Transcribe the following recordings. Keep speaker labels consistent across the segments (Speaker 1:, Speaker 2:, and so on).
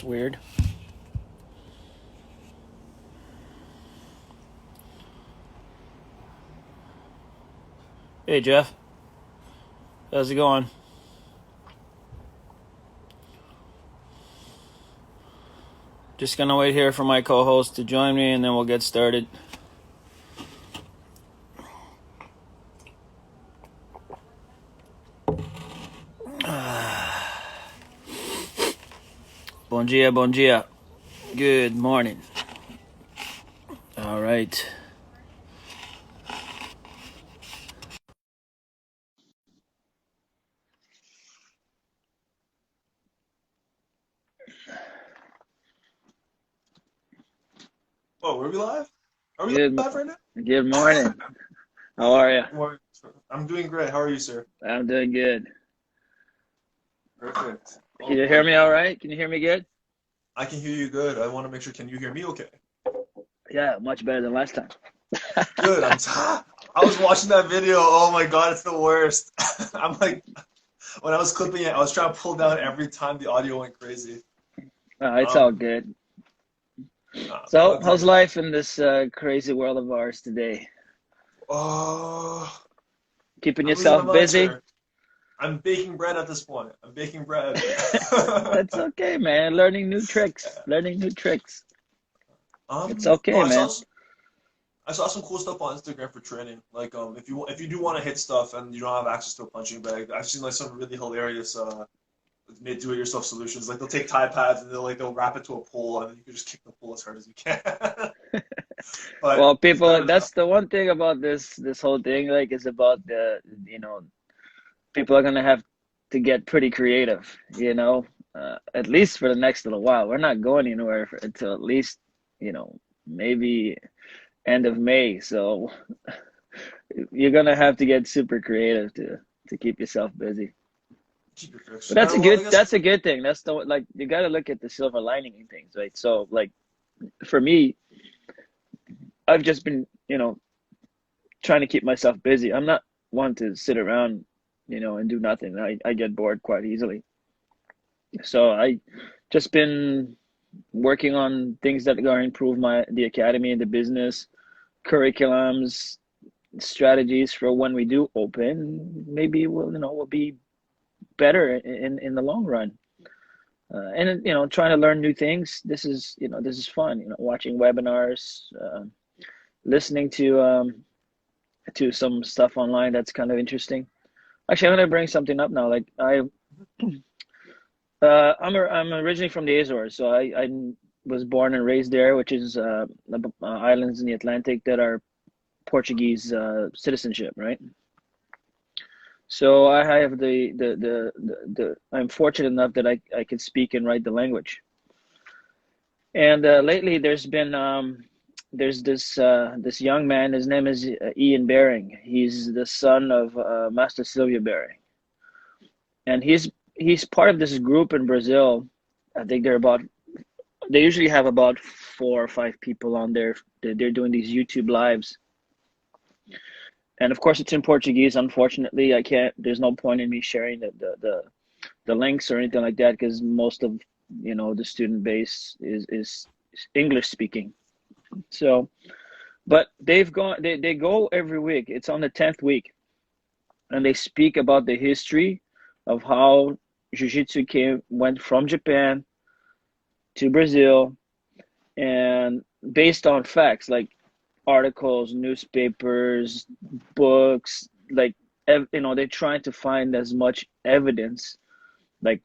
Speaker 1: That's weird. Hey, Jeff. How's it going? Just gonna wait here for my co-host to join me, and then we'll get started. Bon dia, bon dia. Good morning. All right.
Speaker 2: Oh, are we live? Are we
Speaker 1: Good,
Speaker 2: live right now?
Speaker 1: good morning. How are you?
Speaker 2: I'm doing great. How are you, sir?
Speaker 1: I'm doing good.
Speaker 2: Perfect.
Speaker 1: Can
Speaker 2: Oh
Speaker 1: you hear
Speaker 2: boy.
Speaker 1: me all right? Can you hear me good?
Speaker 2: I can hear you good. I want to make sure, can you hear me okay?
Speaker 1: Yeah, much better than last time.
Speaker 2: Good. I was watching that video. Oh my God, it's the worst. I'm like, when I was clipping it, I was trying to pull down every time the audio went crazy.
Speaker 1: It's all
Speaker 2: Um,
Speaker 1: good. So,
Speaker 2: Glad to
Speaker 1: how's
Speaker 2: hear that.
Speaker 1: life in this crazy world of ours today?
Speaker 2: Oh,
Speaker 1: Keeping
Speaker 2: I'm losing my
Speaker 1: yourself
Speaker 2: mind,
Speaker 1: busy?
Speaker 2: sir. I'm baking bread at this point. I'm baking bread.
Speaker 1: That's okay, man. Learning new tricks. Learning new tricks. It's
Speaker 2: No,
Speaker 1: okay, man.
Speaker 2: I saw some cool stuff on Instagram for training. Like, if you do want to hit stuff and you don't have access to a punching bag, I've seen like some really hilarious made do-it-yourself solutions. Like they'll take Tide Pads and they'll wrap it to a pole and then you can just kick the pole as hard as you can. But
Speaker 1: Well,
Speaker 2: it's better
Speaker 1: people,
Speaker 2: than
Speaker 1: that's the one thing about this whole thing, like, is about people are gonna have to get pretty creative. At least for the next little while. We're not going anywhere until at least, maybe end of May. So you're gonna have to get super creative to keep yourself busy.
Speaker 2: keep your
Speaker 1: But
Speaker 2: fix.
Speaker 1: that's a
Speaker 2: Well, I
Speaker 1: good
Speaker 2: guess
Speaker 1: that's a good thing. That's the like you gotta look at the silver lining in things, right? So like for me, I've just been, trying to keep myself busy. I'm not one to sit around, and do nothing. I get bored quite easily. So I just been working on things that are going to improve the academy and the business, curriculums, strategies for when we do open. Maybe we'll be better in the long run. And trying to learn new things. This is fun. Watching webinars, listening to some stuff online that's kind of interesting. Actually, I'm gonna bring something up now. Like I'm originally from the Azores, so I was born and raised there, which is islands in the Atlantic that are Portuguese citizenship, right? So I have I'm fortunate enough that I can speak and write the language. And lately, there's this young man. His name is Ian Baring. He's the son of Master Sylvia Baring, and he's part of this group in Brazil. I think they usually have about 4 or 5 people on there. They're doing these YouTube lives, and of course it's in Portuguese. Unfortunately, I can't. There's no point in me sharing the links or anything like that because most of the student base is English speaking. So, but they go every week. It's on the 10th week, and they speak about the history of how jiu-jitsu went from Japan to Brazil, and based on facts like articles, newspapers, books, like they're trying to find as much evidence, like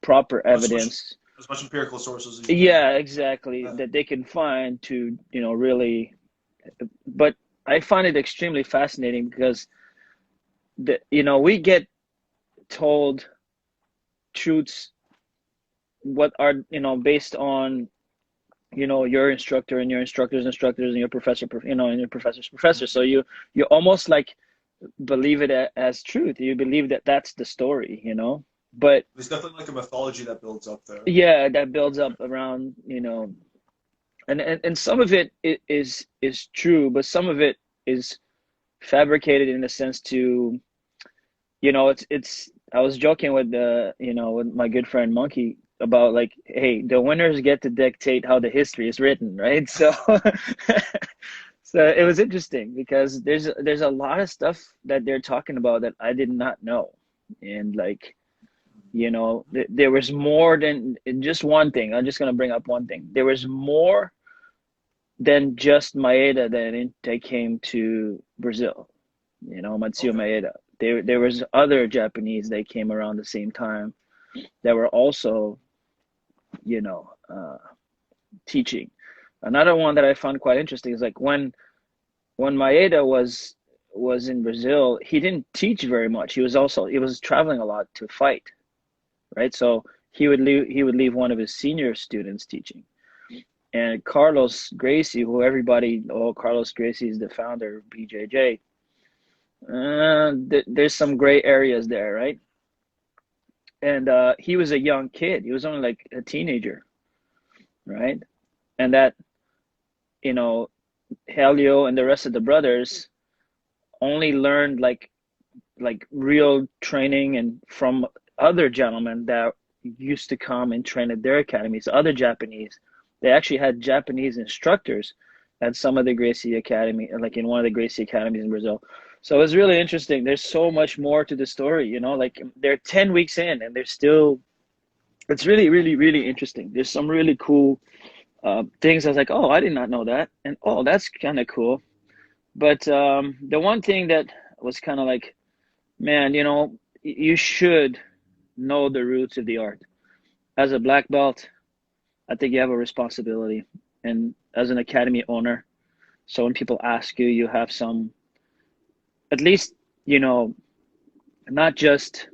Speaker 1: proper
Speaker 2: as much
Speaker 1: evidence.
Speaker 2: as much empirical sources as you can.
Speaker 1: Yeah, exactly,
Speaker 2: Yeah.
Speaker 1: that they can find to really. But I find it extremely fascinating because we get told truths what are based on your instructor and your instructors and your professor, and your professor's professor. So
Speaker 2: Mhm.
Speaker 1: you almost like believe it as truth. You believe that that's the story. But
Speaker 2: There's definitely like a mythology that builds up there.
Speaker 1: yeah, that builds up around, and some of it is true, but some of it is fabricated in a sense to, it's I was joking with with my good friend Monkey. about like, hey, the winners get to dictate how the history is written, right? So so it was interesting because there's a lot of stuff that they're talking about that I did not know. And like, there was more than just one thing. I'm just gonna bring up one thing. There was more than just Maeda that came to Brazil. Matsuo
Speaker 2: Okay.
Speaker 1: Maeda. There was other Japanese that came around the same time that were also, you know, uh, teaching. Another one that I found quite interesting is like when Maeda was in Brazil, he didn't teach very much. He was traveling a lot to fight, right? So he would leave one of his senior students teaching. And Carlos Gracie, who everybody, oh, Carlos Gracie is the founder of BJJ. There's some gray areas there, right? And he was a young kid. He was only like a teenager, right? And that, you know, Helio and the rest of the brothers only learned like real training and from other gentlemen that used to come and train at their academies. Other Japanese, they actually had Japanese instructors at some of the Gracie Academy, like in one of the Gracie academies in Brazil. So it was really interesting. There's so much more to the story, like they're 10 weeks in and they're still, it's really, really, really interesting. There's some really cool things. I was like, oh, I did not know that. And oh, that's kind of cool. But the one thing that was kind of like, man, you should know the roots of the art. As a black belt, I think you have a responsibility. And as an academy owner, so when people ask you, you have some, at least, you know, not just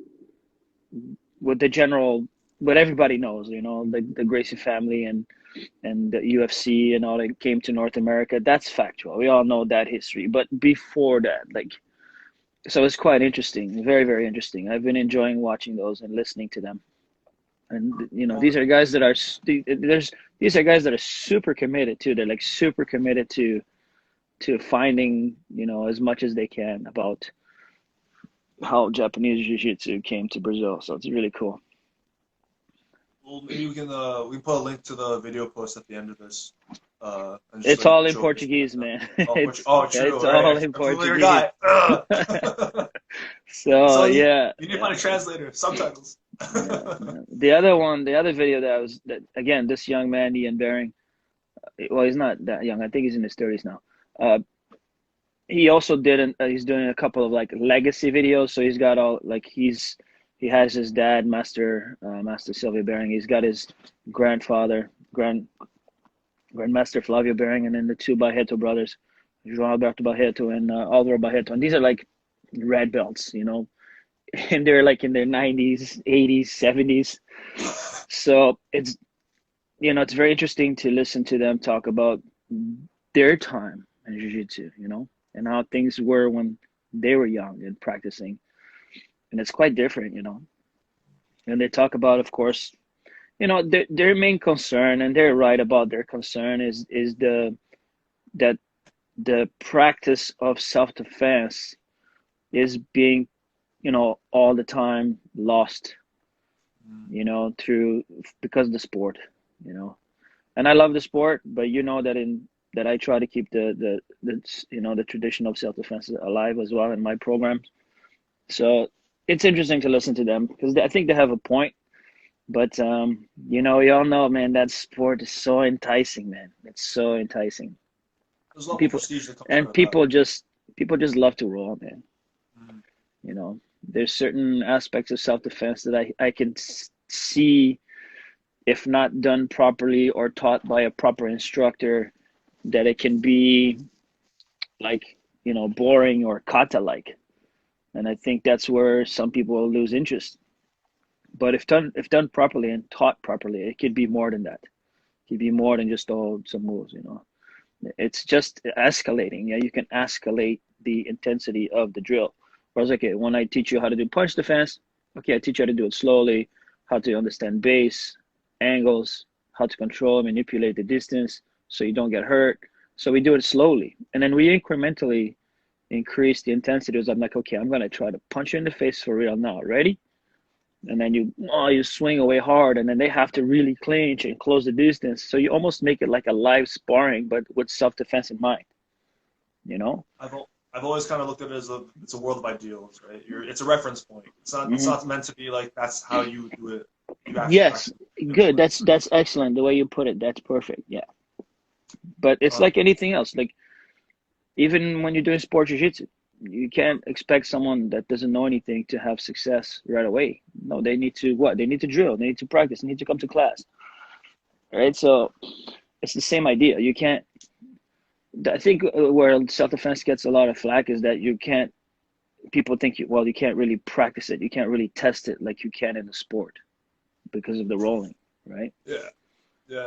Speaker 1: with the general, what everybody knows, the Gracie family and the UFC and all that came to North America. That's factual. We all know that history. But before that, like, so it's quite interesting, very, very interesting. I've been enjoying watching those and listening to them. And
Speaker 2: Well,
Speaker 1: these are guys that are these are guys that are super committed too. They're like super committed to finding as much as they can about how Japanese jiu-jitsu came to Brazil. So it's really cool.
Speaker 2: maybe we can put a link to the video post at the end of this, and just
Speaker 1: It's
Speaker 2: so you
Speaker 1: all
Speaker 2: can
Speaker 1: in
Speaker 2: show people stuff
Speaker 1: Portuguese,
Speaker 2: like
Speaker 1: man.
Speaker 2: that. Oh,
Speaker 1: It's
Speaker 2: true,
Speaker 1: all
Speaker 2: right?
Speaker 1: in
Speaker 2: I'm a familiar
Speaker 1: Portuguese.
Speaker 2: guy.
Speaker 1: So
Speaker 2: So
Speaker 1: yeah,
Speaker 2: you need to
Speaker 1: yeah,
Speaker 2: find a translator, subtitles.
Speaker 1: yeah, yeah. The other video that again, this young man, Ian Baring, well, he's not that young. I think he's in his 30s now. Uh, he also he's doing a couple of like legacy videos. So he's got all like he has his dad, Master Sylvia Baring. He's got his grandfather, Grandmaster Flavio Baring, and then the two Barreto brothers, João Alberto Barreto and Álvaro Barreto. And these are like red belts, and they're like in their 90s, 80s, 70s. So it's very interesting to listen to them talk about their time in jiu-jitsu, and how things were when they were young and practicing. And it's quite different, And they talk about, of course, their main concern, and they're right about their concern, is that the practice of self-defense is being, all the time lost, through because of the sport, and I love the sport, but that I try to keep the tradition of self-defense alive as well in my programs. So it's interesting to listen to them because I think they have a point. But we all know, man, that sport is so enticing, man. It's so enticing.
Speaker 2: There's a lot more
Speaker 1: People
Speaker 2: prestige that comes out
Speaker 1: and
Speaker 2: of that.
Speaker 1: people just love to roll, man.
Speaker 2: Mm.
Speaker 1: There's certain aspects of self-defense that I can see, if not done properly or taught by a proper instructor, that it can be like, boring or kata like. And I think that's where some people will lose interest. But if done properly and taught properly, it could be more than that. It could be more than just some moves. It's just escalating. Yeah, you can escalate the intensity of the drill. Whereas, okay, when I teach you how to do punch defense, okay, I teach you how to do it slowly, how to understand base, angles, how to control, manipulate the distance so you don't get hurt. So we do it slowly. And then we incrementally increase the intensity. So I'm like, okay, I'm going to try to punch you in the face for real now. Ready? and then you swing away hard, and then they have to really clinch and close the distance. So you almost make it like a live sparring, but with self-defense in mind, you know?
Speaker 2: I've always kind of looked at it as it's a world of ideals, right? It's a reference point. It's
Speaker 1: Hmm.
Speaker 2: not meant to be like that's how you do it. You actually
Speaker 1: Yes,
Speaker 2: practice
Speaker 1: good.
Speaker 2: differently.
Speaker 1: That's excellent. The way you put it, that's perfect. Yeah. But it's
Speaker 2: Um,
Speaker 1: like anything else. Like even when you're doing sport jiu-jitsu, you can't expect someone that doesn't know anything to have success right away. No, they need to what? They need to drill. They need to practice. They need to come to class, right? So it's the same idea. You can't. I think where self-defense gets a lot of flack is that you can't. People think you can't really practice it. You can't really test it like you can in the sport because of the rolling, right?
Speaker 2: yeah,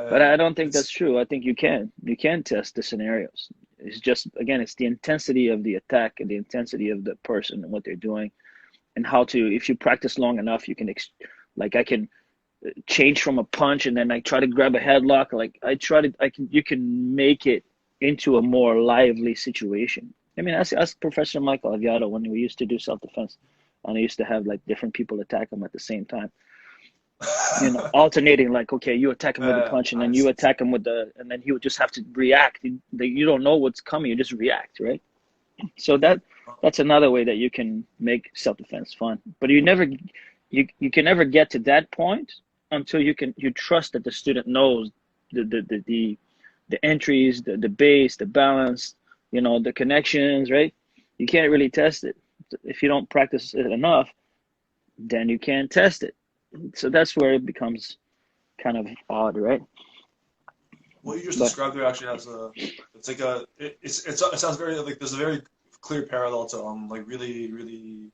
Speaker 1: But
Speaker 2: yeah.
Speaker 1: I don't think that's
Speaker 2: It's
Speaker 1: true. I think you can. You can test the scenarios. It's just again, it's the intensity of the attack and the intensity of the person and what they're doing and how to. If you practice long enough, you can like I can change from a punch and then I try to grab a headlock. Like I can. You can make it into a more lively situation. I mean, ask Professor Michael Aviado when we used to do self defense, and I used to have like different people attack him at the same time, alternating, like, okay, you attack him with the punch and then
Speaker 2: I
Speaker 1: you
Speaker 2: see.
Speaker 1: attack him with and then he would just have to react. You don't know what's coming, you just react, right? So that's another way that you can make self-defense fun. But you can never get to that point until you trust that the student knows the entries, the base, the balance, the connections, right? You can't really test it if you don't practice it enough. Then you can't test it. So that's where it becomes kind of odd, right?
Speaker 2: What you just
Speaker 1: But
Speaker 2: described there actually has it's like it sounds very like there's a very clear parallel to like really you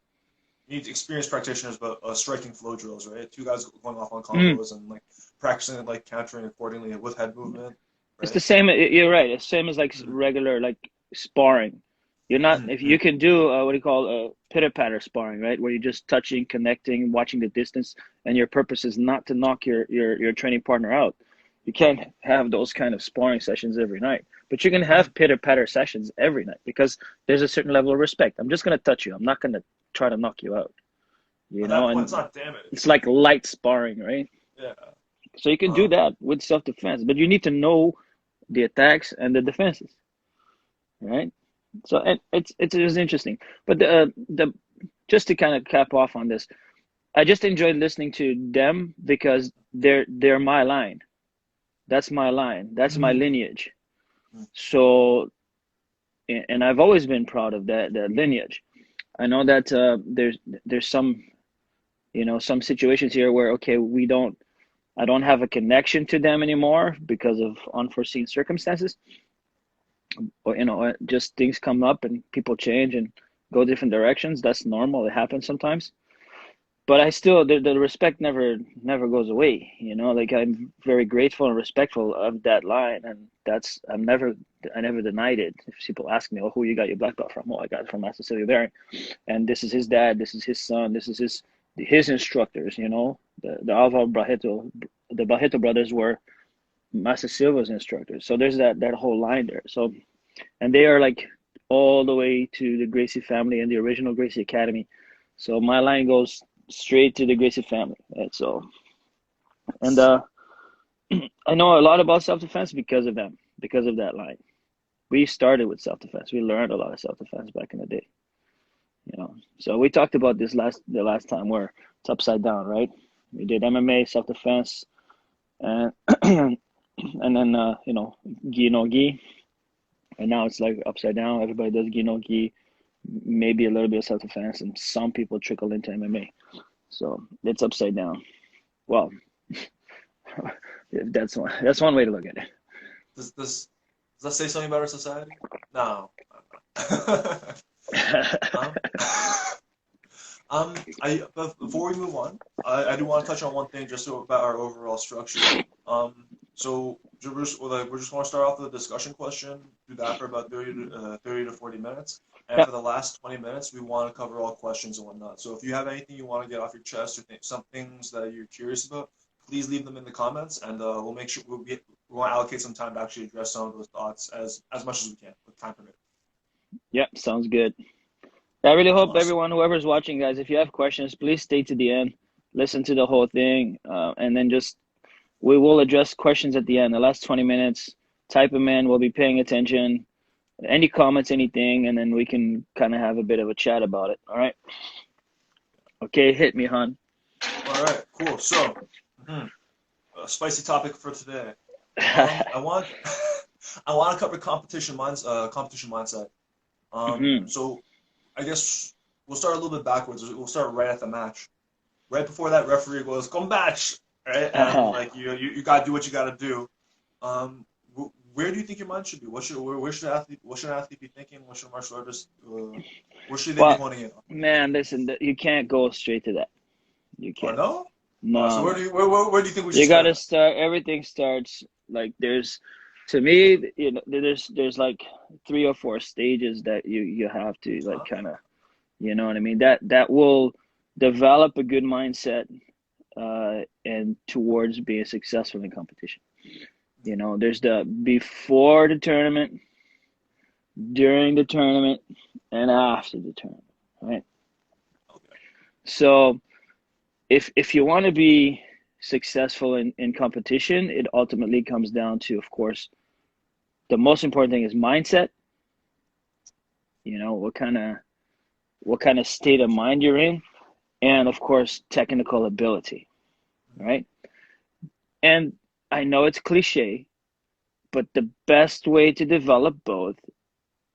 Speaker 2: need experienced practitioners but striking flow drills, right? Two guys going off on
Speaker 1: mm,
Speaker 2: combos and like practicing like countering accordingly with head movement,
Speaker 1: it's the
Speaker 2: right?
Speaker 1: same. You're right. It's same as like
Speaker 2: Mm-hmm.
Speaker 1: regular like sparring. You're not if
Speaker 2: Mm-hmm.
Speaker 1: you can do what do you call pitter patter sparring, right? Where you're just touching, connecting, watching the distance, and your purpose is not to knock your training partner out. You can't have those kind of sparring sessions every night, but you can
Speaker 2: Mm-hmm.
Speaker 1: have pitter patter sessions every night because there's a certain level of respect. I'm just gonna touch you. I'm not gonna try to knock you out.
Speaker 2: At that point, it's
Speaker 1: And
Speaker 2: not damage.
Speaker 1: it's like light sparring, right?
Speaker 2: Yeah.
Speaker 1: So you can do
Speaker 2: Um.
Speaker 1: that with self defense, but you need to know the attacks and the defenses, right? So it is interesting. But the just to kind of cap off on this, I just enjoyed listening to them because they're my line. That's my line. That's my
Speaker 2: Mm-hmm.
Speaker 1: lineage. So and I've always been proud of that lineage. I know that there's some some situations here where okay I don't have a connection to them anymore because of unforeseen circumstances or just things come up and people change and go different directions. That's normal. It happens sometimes. But I still the respect never goes away. Like I'm very grateful and respectful of that line, and I never denied it. If people ask me, "Oh, who you got your black belt from?" "Oh, I got it from Master Silvio Bearing, and this is his dad, this is his son, this is his instructors." The Alvaro Barreto, the Barreto brothers were Master Silva's instructors. So there's that whole line there. So and they are like all the way to the Gracie family and the original Gracie Academy. So my line goes straight to the Gracie family. Right? So and I know a lot about self defense because of them, because of that line. We started with self defense. We learned a lot of self defense back in the day. So we talked about this the last time where it's upside down, right? We did MMA, self defense, and and then gi no gi, and now it's like upside down. Everybody does gi no gi, maybe a little bit of self defense, and some people trickle into MMA. So it's upside down. Well, that's one way to look at it.
Speaker 2: Does that say something about our society? No. um. But before we move on, I do want to touch on one thing just about our overall structure. So we're just going to start off with a discussion question, do that for about 30 to 40 minutes. And
Speaker 1: Yeah,
Speaker 2: for the last 20 minutes, we want to cover all questions and whatnot. So if you have anything you want to get off your chest or some things that you're curious about, please leave them in the comments, and we'll make sure we want to allocate some time to actually address some of those thoughts as much as we can, with time permitting.
Speaker 1: yeah, sounds good. I really hope
Speaker 2: Awesome.
Speaker 1: everyone, whoever's watching, guys, if you have questions, please stay to the end. listen to the whole thing, and then just we will address questions at the end. The last 20 minutes, type them in. We'll be paying attention. Any comments, anything, and then we can kind of have a bit of a chat about it. All right. Okay, hit me, hon.
Speaker 2: All right, cool. So, a spicy topic for today. I want I want to cover competition mindset. So I guess we'll start a little bit backwards. We'll start right at the match. Right before that, referee goes, "Come match!" Right, and like you gotta do what you gotta do. Where do you think your mind should be? Where should an athlete be thinking? What should a martial artist? Where should they be
Speaker 1: Well,
Speaker 2: honing in on?
Speaker 1: man, listen, you can't go straight to that. You
Speaker 2: Oh
Speaker 1: can't.
Speaker 2: no. So
Speaker 1: No.
Speaker 2: where do you think we should
Speaker 1: You
Speaker 2: start
Speaker 1: gotta
Speaker 2: at?
Speaker 1: start. Everything starts like to me, there's like 3 or 4 stages that you have to like
Speaker 2: Huh?
Speaker 1: kind of, you know what I mean. That will develop a good mindset, and towards being successful in competition. There's the before the tournament, during the tournament, and after the tournament, right?
Speaker 2: Okay.
Speaker 1: So if you want to be successful in competition, it ultimately comes down to, of course, the most important thing is mindset. What kind of state of mind you're in, and of course, technical ability, right? And I know it's cliche, but the best way to develop both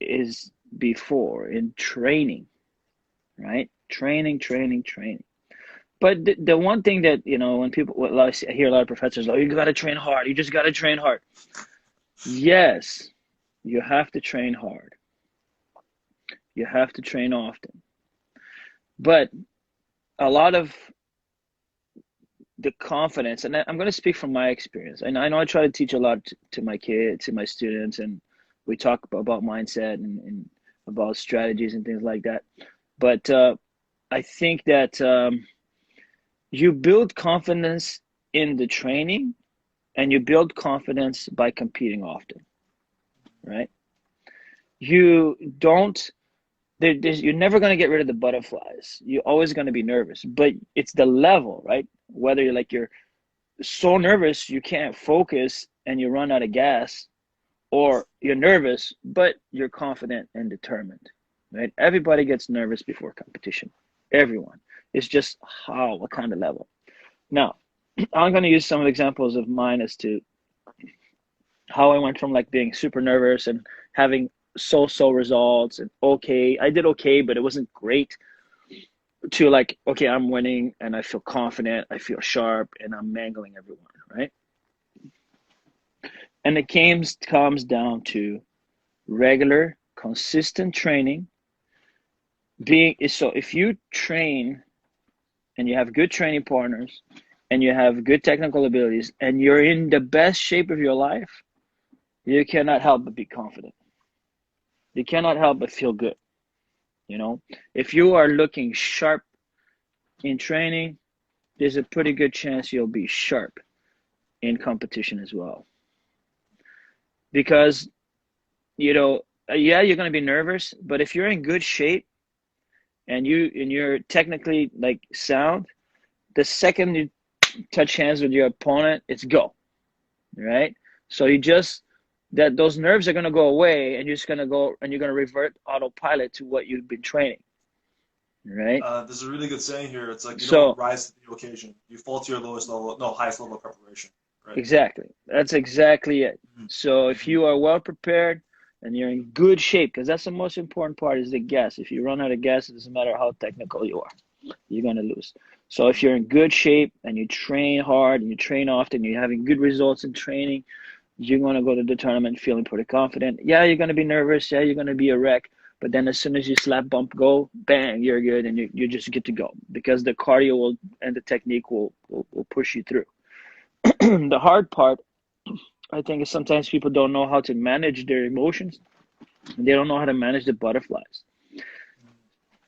Speaker 1: is before in training, right? Training. But the one thing that, when people, well, I hear a lot of professors, oh, you got to train hard. You just got to train hard. Yes, you have to train hard. You have to train often. But a lot of the confidence, and I'm going to speak from my experience. And I know I try to teach a lot to my kids, to my students, and we talk about mindset and about strategies and things like that. But I think that you build confidence in the training, and you build confidence by competing often, right? You don't, you're never going to get rid of the butterflies. You're always going to be nervous, but it's the level, right? Whether you're so nervous you can't focus and you run out of gas, or you're nervous but you're confident and determined, right? Everybody gets nervous before competition. Everyone. It's just what kind of level. Now, I'm going to use some examples of mine as to how I went from like being super nervous and having so results, and I did okay, but it wasn't great, to like, okay, I'm winning and I feel confident, I feel sharp, and I'm mangling everyone, right? And it comes down to regular, consistent training. So if you train and you have good training partners and you have good technical abilities and you're in the best shape of your life, you cannot help but be confident. You cannot help but feel good. If you are looking sharp in training, there's a pretty good chance you'll be sharp in competition as well. Because, yeah, you're going to be nervous, but if you're in good shape and you're technically like sound, the second you touch hands with your opponent, it's go, right? So those nerves are going to go away, and you're just going to go and you're going to revert autopilot to what you've been training, right?
Speaker 2: There's a really good saying here. It's like you don't
Speaker 1: So
Speaker 2: rise to the occasion. You fall to your highest level of preparation. Right.
Speaker 1: exactly, that's exactly it. So if you are well prepared and you're in good shape, because that's the most important part, is the gas. If you run out of gas, it doesn't matter how technical you are, you're going to lose. So if you're in good shape and you train hard and you train often, you're having good results in training, you're going to go to the tournament feeling pretty confident. Yeah, you're going to be nervous. Yeah, you're going to be a wreck. But then as soon as you slap, bump, go, bang, you're good, and you're just good to go, because the cardio and the technique will push you through. The hard part, I think, is sometimes people don't know how to manage their emotions. They don't know how to manage the butterflies.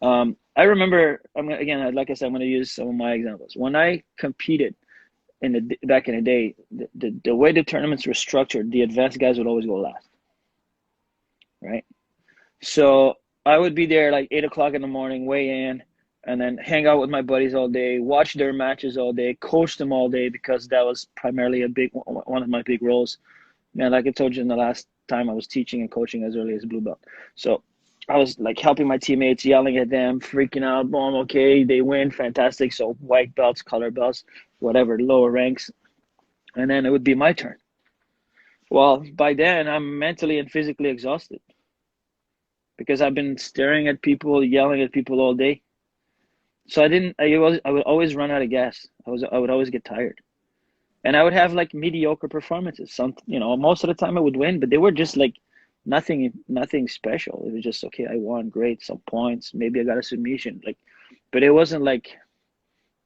Speaker 1: I remember, again, like I said, I'm going to use some of my examples. When I competed back in the day, the way the tournaments were structured, the advanced guys would always go last, right? So I would be there like 8 o'clock in the morning, weigh in, and then hang out with my buddies all day, watch their matches all day, coach them all day, because that was primarily a big one of my big roles. And like I told you in the last time, I was teaching and coaching as early as blue belt. So I was like helping my teammates, yelling at them, freaking out. Boom, okay, they win, fantastic. So white belts, color belts, whatever, lower ranks, and then it would be my turn. Well, by then I'm mentally and physically exhausted because I've been staring at people, yelling at people all day. So I would always run out of gas. I would always get tired. And I would have like mediocre performances. Most of the time I would win, but they were just like nothing special. It was just okay, I won, great, some points, maybe I got a submission, but it wasn't like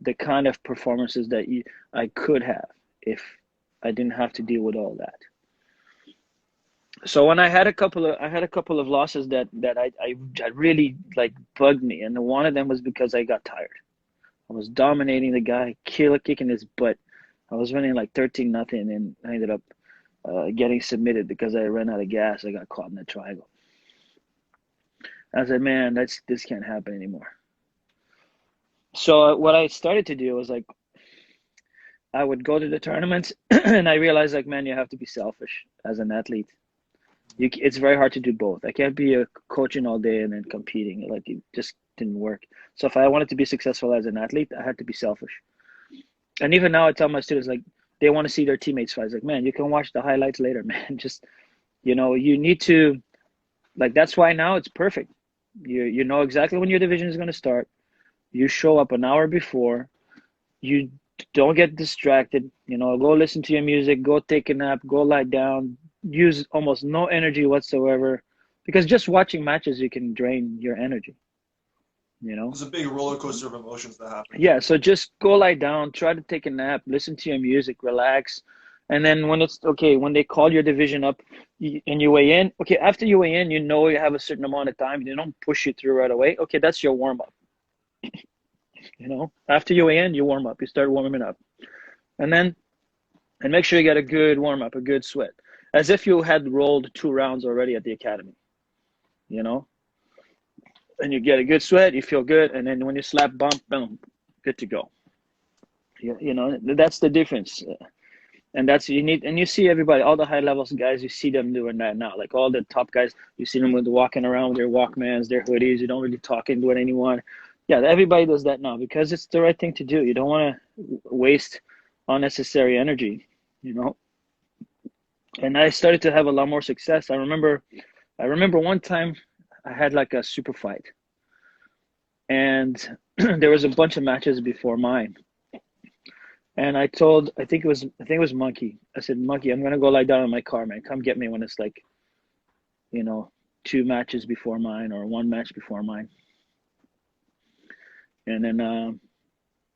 Speaker 1: the kind of performances that I could have if I didn't have to deal with all that. So when I had a couple of losses that really like bugged me, and one of them was because I got tired. I was dominating the guy, kicking his butt. I was winning like 13-0, and I ended up getting submitted because I ran out of gas. I got caught in the triangle. I said, man, this can't happen anymore. So what I started to do was like I would go to the tournaments, and I realized like, man, you have to be selfish as an athlete. It's very hard to do both. I can't be coaching all day and then competing. Like it just didn't work. So if I wanted to be successful as an athlete, I had to be selfish. And even now, I tell my students like they want to see their teammates fight. Like, man, you can watch the highlights later, man. Just you need to like. That's why now it's perfect. You know exactly when your division is going to start. You show up an hour before. You don't get distracted. Go listen to your music. Go take a nap. Go lie down. Use almost no energy whatsoever, because just watching matches you can drain your energy.
Speaker 2: There's a big roller coaster of emotions that happens.
Speaker 1: Yeah, so just go lie down, try to take a nap, listen to your music, relax. And then when it's okay, when they call your division up and you weigh in, okay, after you weigh in, you have a certain amount of time. They don't push you through right away. Okay, that's your warm up. After you weigh in, you warm up. You start warming up. And make sure you get a good warm up, a good sweat, as if you had rolled 2 rounds already at the academy, you know? And you get a good sweat, you feel good, and then when you slap bump, boom, good to go. That's the difference. And that's you need, and you see everybody, all the high levels guys, you see them doing that now. Like all the top guys, you see them walking around with their Walkmans, their hoodies. You don't really talk into anyone. Yeah, everybody does that now because it's the right thing to do. You don't want to waste unnecessary energy, you know. And I started to have a lot more success. I remember one time I had like a super fight, and there was a bunch of matches before mine. And I think it was Monkey. I said, Monkey, I'm gonna go lie down in my car, man. Come get me when it's like, 2 matches before mine or 1 match before mine. And then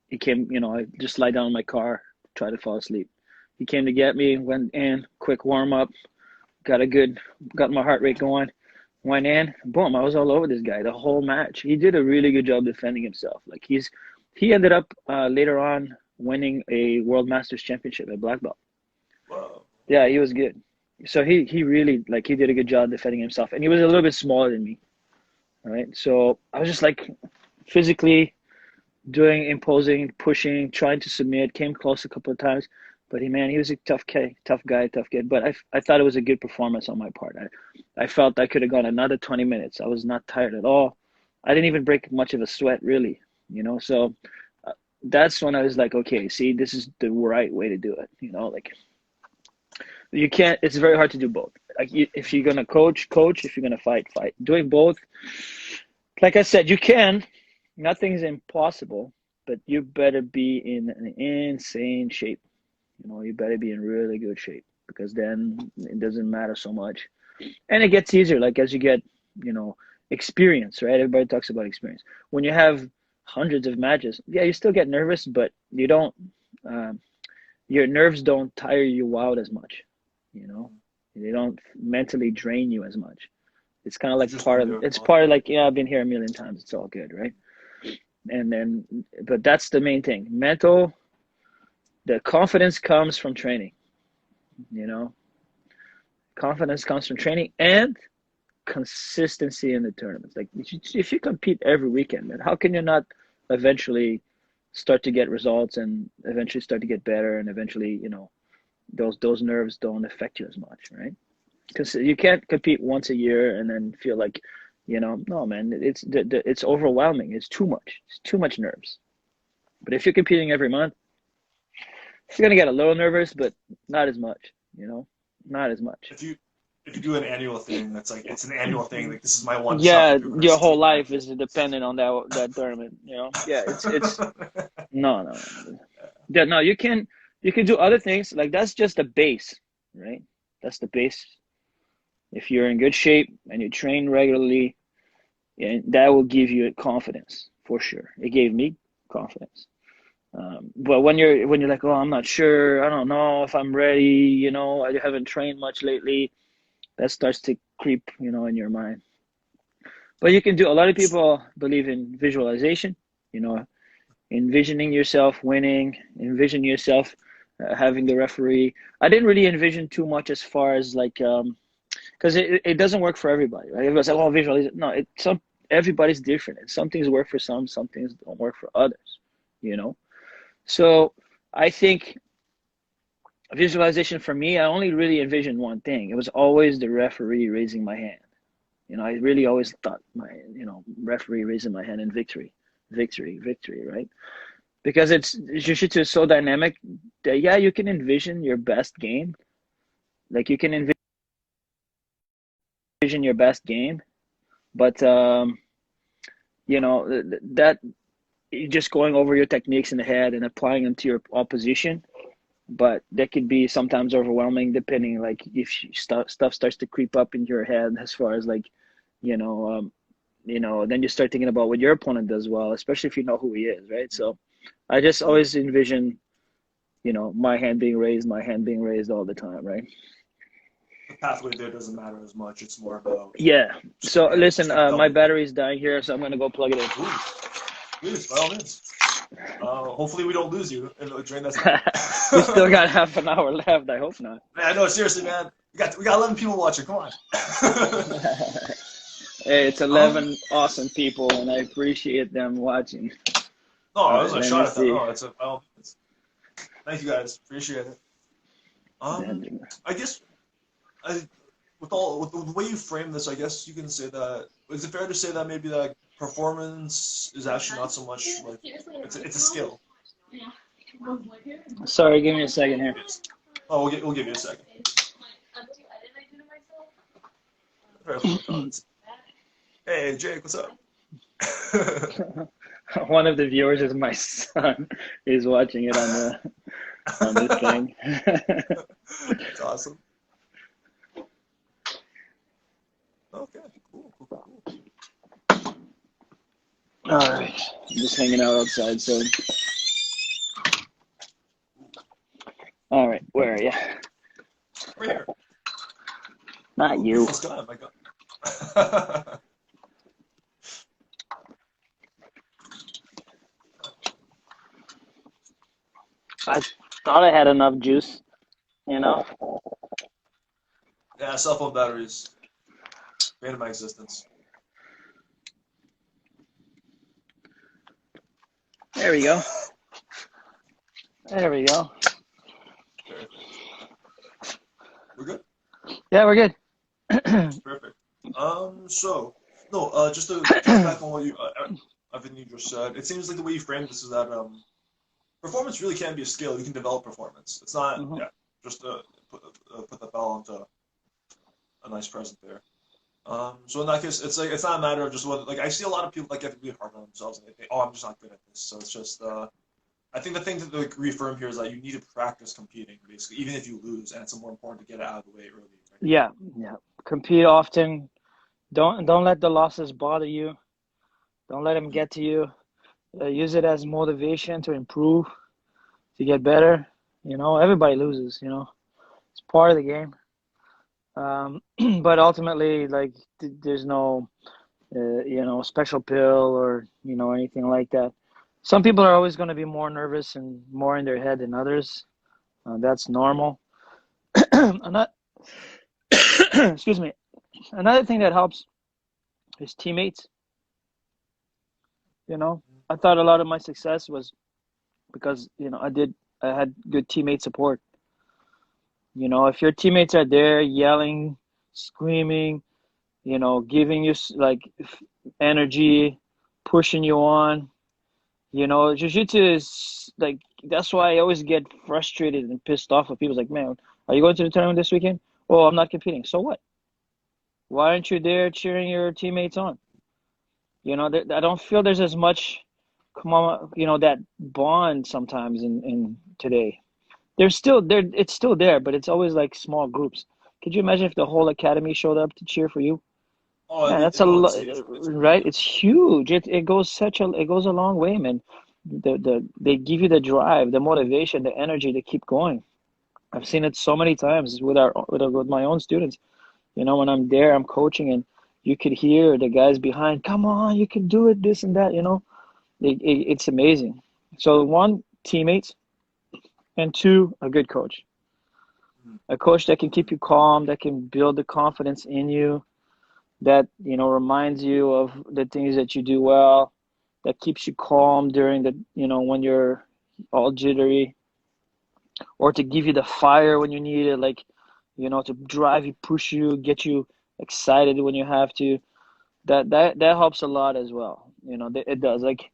Speaker 1: he came. I just lie down in my car, try to fall asleep. He came to get me. Went in, quick warm up, got my heart rate going. Went in, boom! I was all over this guy the whole match. He did a really good job defending himself. Like he ended up later on winning a World Masters Championship at black belt.
Speaker 2: Wow.
Speaker 1: Yeah, he was good. So he really he did a good job defending himself, and he was a little bit smaller than me. All right, so I was just like physically doing, imposing, pushing, trying to submit. Came close a couple of times, but he was a tough guy, tough kid. But I thought it was a good performance on my part. I felt I could have gone another 20 minutes. I was not tired at all. I didn't even break much of a sweat, really. So that's when I was like, okay, see, this is the right way to do it. You can't. It's very hard to do both. Like if you're gonna coach. If you're gonna fight. Doing both, like I said, you can. Nothing's impossible, but you better be in an insane shape. You better be in really good shape, because then it doesn't matter so much, and it gets easier. Like as you get, experience, right? Everybody talks about experience. When you have hundreds of matches, yeah, you still get nervous, but you don't. Your nerves don't tire you out as much. They don't mentally drain you as much. It's kind of like it's part of like, yeah, I've been here a million times. It's all good, right? But that's the main thing. The confidence comes from training. Confidence comes from training and consistency in the tournaments. Like if you compete every weekend, man, how can you not eventually start to get results and eventually start to get better, and eventually, those nerves don't affect you as much, right? Because you can't compete once a year and then feel like, no, man, it's overwhelming. It's too much. It's too much nerves. But if you're competing every month, you're gonna get a little nervous, but not as much. Not as much.
Speaker 2: If you do an annual thing, that's like it's an annual thing. Like this is my one shot
Speaker 1: Yeah,
Speaker 2: to prove
Speaker 1: your
Speaker 2: this to
Speaker 1: whole life
Speaker 2: humanity.
Speaker 1: is dependent on that tournament. Yeah, it's no, no, no. Yeah, no, you can do other things. Like that's just the base, right? That's the base. If you're in good shape and you train regularly, and that will give you confidence for sure. It gave me confidence. But when you're like, oh, I'm not sure, I don't know if I'm ready, I haven't trained much lately, that starts to creep, in your mind. But you can do. A lot of people believe in visualization, you know, envisioning yourself winning, envision yourself having the referee. I didn't really envision too much as far as like because it doesn't work for everybody, right? Everybody's like, oh, visualize. No, everybody's different, and some things work for some things don't work for others, you know. So I think visualization for me, I only really envisioned one thing. It was always the referee raising my hand. I really always thought referee raising my hand in victory, victory, victory, right? Because jiu-jitsu is so dynamic that yeah, you can envision your best game. Like you can envision your best game, but that you're just going over your techniques in the head and applying them to your opposition. But that could be sometimes overwhelming, depending like if stuff starts to creep up in your head as far as like, you know, um, then you start thinking about what your opponent does well, especially if you know who he is, right? So I just always envision, my hand being raised all the time, right?
Speaker 2: The pathway there doesn't matter as much. It's more about
Speaker 1: Yeah.
Speaker 2: just
Speaker 1: So
Speaker 2: again
Speaker 1: listen,
Speaker 2: just like
Speaker 1: my
Speaker 2: double.
Speaker 1: battery's dying here, so I'm gonna go plug it in.
Speaker 2: Ooh, please, by all means. Hopefully we don't lose you during that time.
Speaker 1: We still got half an hour left. I hope not.
Speaker 2: Man, no, seriously, man. We got 11 people watching. Come on.
Speaker 1: Hey, it's
Speaker 2: um,
Speaker 1: 11 awesome people, and I appreciate them watching.
Speaker 2: no,
Speaker 1: All
Speaker 2: I was
Speaker 1: right,
Speaker 2: a
Speaker 1: let me
Speaker 2: shot at that.
Speaker 1: see.
Speaker 2: No, thank you guys. Appreciate it. Um, I guess I, with the way you frame this, I guess you can say that. Is it fair to say that maybe that performance is actually not so much like it's a skill?
Speaker 1: Sorry, give me a second here.
Speaker 2: Yes. Oh, we'll give you a second. Very funny comments. Hey, Jake, what's up?
Speaker 1: One of the viewers is my son. He's watching it on the thing.
Speaker 2: That's awesome. Okay, cool.
Speaker 1: All right, I'm just hanging out outside. So, all right, where are you?
Speaker 2: Right here.
Speaker 1: Not
Speaker 2: Ooh,
Speaker 1: you.
Speaker 2: beautiful sky, my God.
Speaker 1: I thought I had enough juice.
Speaker 2: Yeah, cell phone batteries. Made of my existence.
Speaker 1: There we go. There we go.
Speaker 2: We're good?
Speaker 1: Yeah, we're good.
Speaker 2: Perfect. So, no, just to touch back on what everything you just said, it seems like the way you framed this is that, performance really can be a skill. You can develop performance. It's not,
Speaker 1: Mm-hmm.
Speaker 2: yeah, just to put the bell onto a nice present there. So in that case, it's not a matter of just what, like, I see a lot of people that get really hard on themselves and they think, oh, I'm just not good at this. So it's just, I think the thing to like, reaffirm here is that you need to practice competing, basically, even if you lose, and it's more important to get it out of the way early. Right?
Speaker 1: Yeah, yeah. Compete often. Don't let the losses bother you. Don't let them get to you. Use it as motivation to improve, to get better. Everybody loses. It's part of the game. But ultimately, like, there's no, special pill or anything like that. Some people are always going to be more nervous and more in their head than others. That's normal. Another, excuse me. Another thing that helps is teammates. I thought a lot of my success was because I had good teammate support. If your teammates are there yelling, screaming, giving you like energy, pushing you on. Jiu-jitsu is like that's why I always get frustrated and pissed off with people. Like, man, are you going to the tournament this weekend? Oh, I'm not competing. So what? Why aren't you there cheering your teammates on? I don't feel there's as much, come on, that bond sometimes in today. There's still there, it's still there, but it's always like small groups. Could you imagine if the whole academy showed up to cheer for you?
Speaker 2: Oh,
Speaker 1: Man, that's a
Speaker 2: oh,
Speaker 1: lot,
Speaker 2: it's
Speaker 1: right?
Speaker 2: really
Speaker 1: It's huge. It goes a long way, man. They give you the drive, the motivation, the energy to keep going. I've seen it so many times with my own students. When I'm there, I'm coaching, and you could hear the guys behind, "Come on, you can do it," this and that. It's amazing. So one, teammates, and two, a good coach.
Speaker 2: mm,
Speaker 1: A coach that can keep you calm, that can build the confidence in you, that reminds you of the things that you do well, that keeps you calm during the when you're all jittery, or to give you the fire when you need it, like to drive you, push you, get you excited when you have to. That helps a lot as well. It does. Like,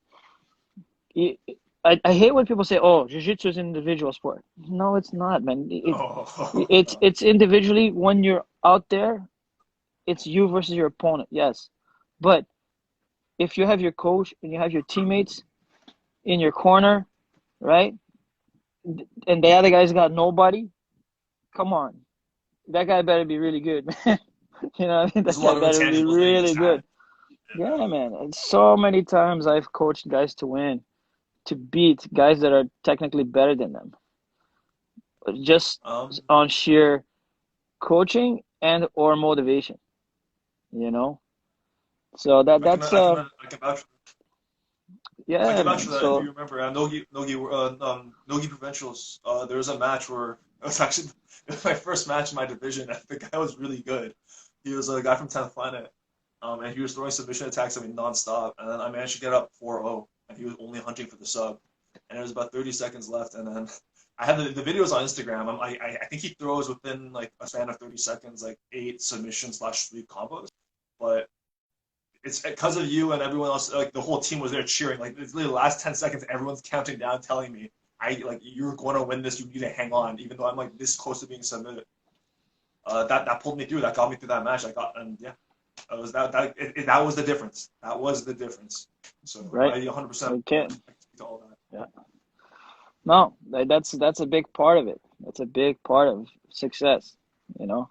Speaker 1: it, I hate when people say, "Oh, jiu-jitsu is an individual sport." No, it's not, man.
Speaker 2: oh,
Speaker 1: It's individually. When you're out there, it's you versus your opponent, yes. But if you have your coach and you have your teammates in your corner, right? And the other guy's got nobody, come on. That guy better be really good, man. What I mean?
Speaker 2: there's
Speaker 1: That
Speaker 2: a
Speaker 1: guy
Speaker 2: lot of
Speaker 1: better be
Speaker 2: intangibles that you
Speaker 1: really
Speaker 2: just had.
Speaker 1: good. Yeah, man. And so many times I've coached guys to win, to beat guys that are technically better than them, just
Speaker 2: Um,
Speaker 1: on sheer coaching and or motivation, you know? So that's
Speaker 2: I can vouch. I
Speaker 1: yeah,
Speaker 2: can vouch
Speaker 1: man.
Speaker 2: for that. If you
Speaker 1: So
Speaker 2: remember, Nogi Provincials, there was a match where it was actually it was my first match in my division. And the guy was really good. He was a guy from 10th Planet, and he was throwing submission attacks at me nonstop. And then I managed to get up 4-0, and he was only hunting for the sub. And there was about 30 seconds left, and then I have the videos on Instagram. I think he throws within like a span of 30 seconds, like 8 submission/3 combos. But it's because of you and everyone else. Like the whole team was there cheering. Like it's literally the last 10 seconds, everyone's counting down, telling me, "I like you're going to win this. You need to hang on," even though I'm like this close to being submitted. That pulled me through. That got me through that match. I got and yeah, that was the difference. That was the difference. So
Speaker 1: right,
Speaker 2: I 100%
Speaker 1: okay,
Speaker 2: speak to all that.
Speaker 1: yeah. No, that's a big part of it. That's a big part of success. You know,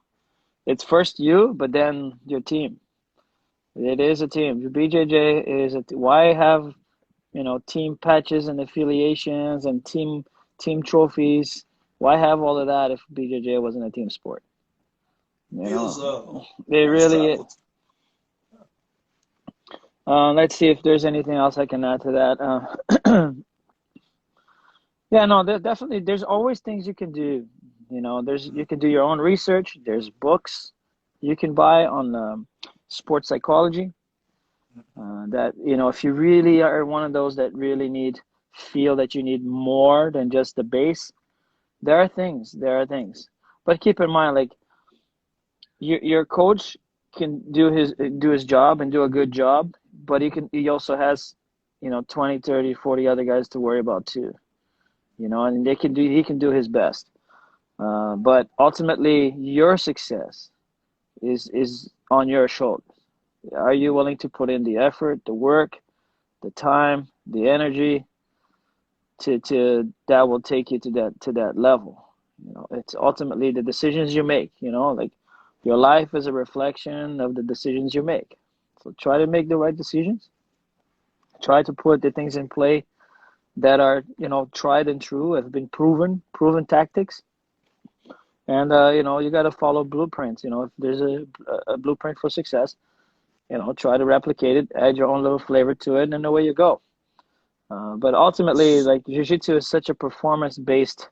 Speaker 1: it's first you, but then your team. It is a team. Your BJJ is why have team patches and affiliations and team trophies? Why have all of that if BJJ wasn't a team sport? You
Speaker 2: Feels
Speaker 1: know, it
Speaker 2: almost
Speaker 1: really.
Speaker 2: traveled.
Speaker 1: Let's see if there's anything else I can add to that. Yeah, no, definitely. There's always things you can do. You can do your own research. There's books you can buy on sports psychology. That if you really are one of those that really feel that you need more than just the base, there are things. There are things. But keep in mind, like your coach can do his job and do a good job, but he also has 20, 30, 40 other guys to worry about too. And he can do his best. But ultimately, your success is on your shoulders. Are you willing to put in the effort, the work, the time, the energy to that will take you to that level? It's ultimately the decisions you make. Like your life is a reflection of the decisions you make. So try to make the right decisions. Try to put the things in play that are tried and true, have been proven tactics. And you got to follow blueprints. If there's a blueprint for success, try to replicate it, add your own little flavor to it, and away you go. But ultimately, like jiu-jitsu is such a performance-based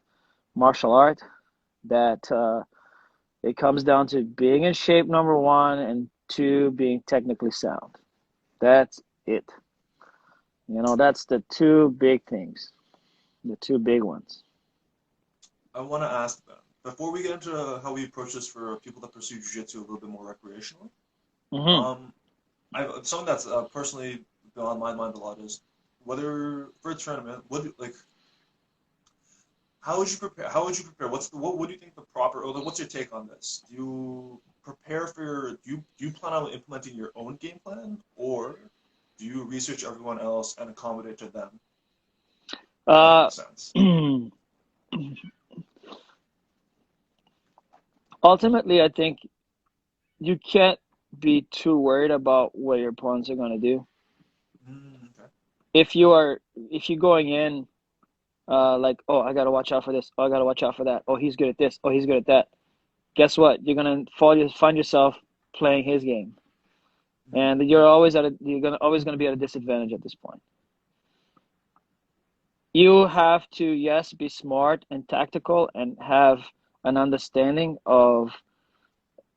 Speaker 1: martial art that it comes down to being in shape, number one, and two, being technically sound. That's it. That's the two big things, the two big ones.
Speaker 2: I want to ask then, before we get into how we approach this for people that pursue jiu-jitsu a little bit more recreationally,
Speaker 1: Hmm.
Speaker 2: um, something that's personally been on my mind a lot is whether for a tournament, how would you prepare? How would you prepare? What do you think the proper? Or what's your take on this? Do you prepare for do you plan on implementing your own game plan, or do you research everyone else and accommodate to them? If that
Speaker 1: Uh,
Speaker 2: makes sense.
Speaker 1: Ultimately, I think you can't be too worried about what your opponents are going to do.
Speaker 2: Okay.
Speaker 1: If you are, if you're going in, like, oh, I got to watch out for this. Oh, I got to watch out for that. Oh, he's good at this. Oh, he's good at that. Guess what? You're gonna find yourself playing his game, and you're gonna always gonna be at a disadvantage at this point. You have to, yes, be smart and tactical and have an understanding of,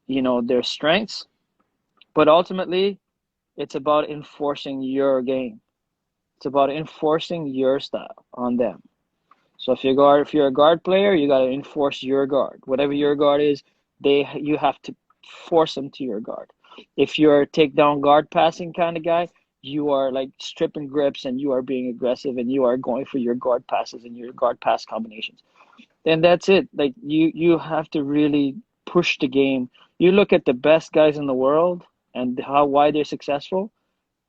Speaker 1: their strengths, but ultimately it's about enforcing your game. It's about enforcing your style on them. So if you're a guard player, you got to enforce your guard. Whatever your guard is, you have to force them to your guard. If you're a takedown guard passing kind of guy, you are like stripping grips and you are being aggressive and you are going for your guard passes and your guard pass combinations. Then that's it. Like you have to really push the game. You look at the best guys in the world and why they're successful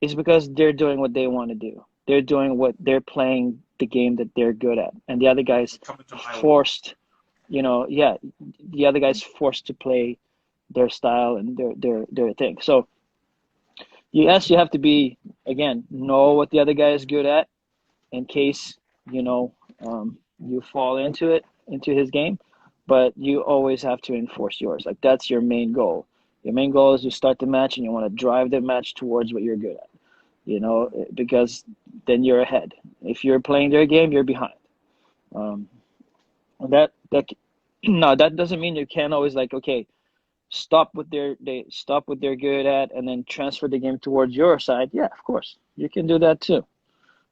Speaker 1: is because they're doing what they want to do. They're playing the game that they're good at. And the other guys
Speaker 2: Coming to my level.
Speaker 1: forced, yeah, the other guys forced to play their style and their thing. So yes, you have to be, again, know what the other guy is good at in case, you fall into his game, but you always have to enforce yours. Like that's your main goal. Your main goal is to start the match and you want to drive the match towards what you're good at, because then you're ahead. If you're playing their game, you're behind. Um, that no, that doesn't mean you can't always like, okay, stop what they're good at and then transfer the game towards your side. Yeah, of course, you can do that too.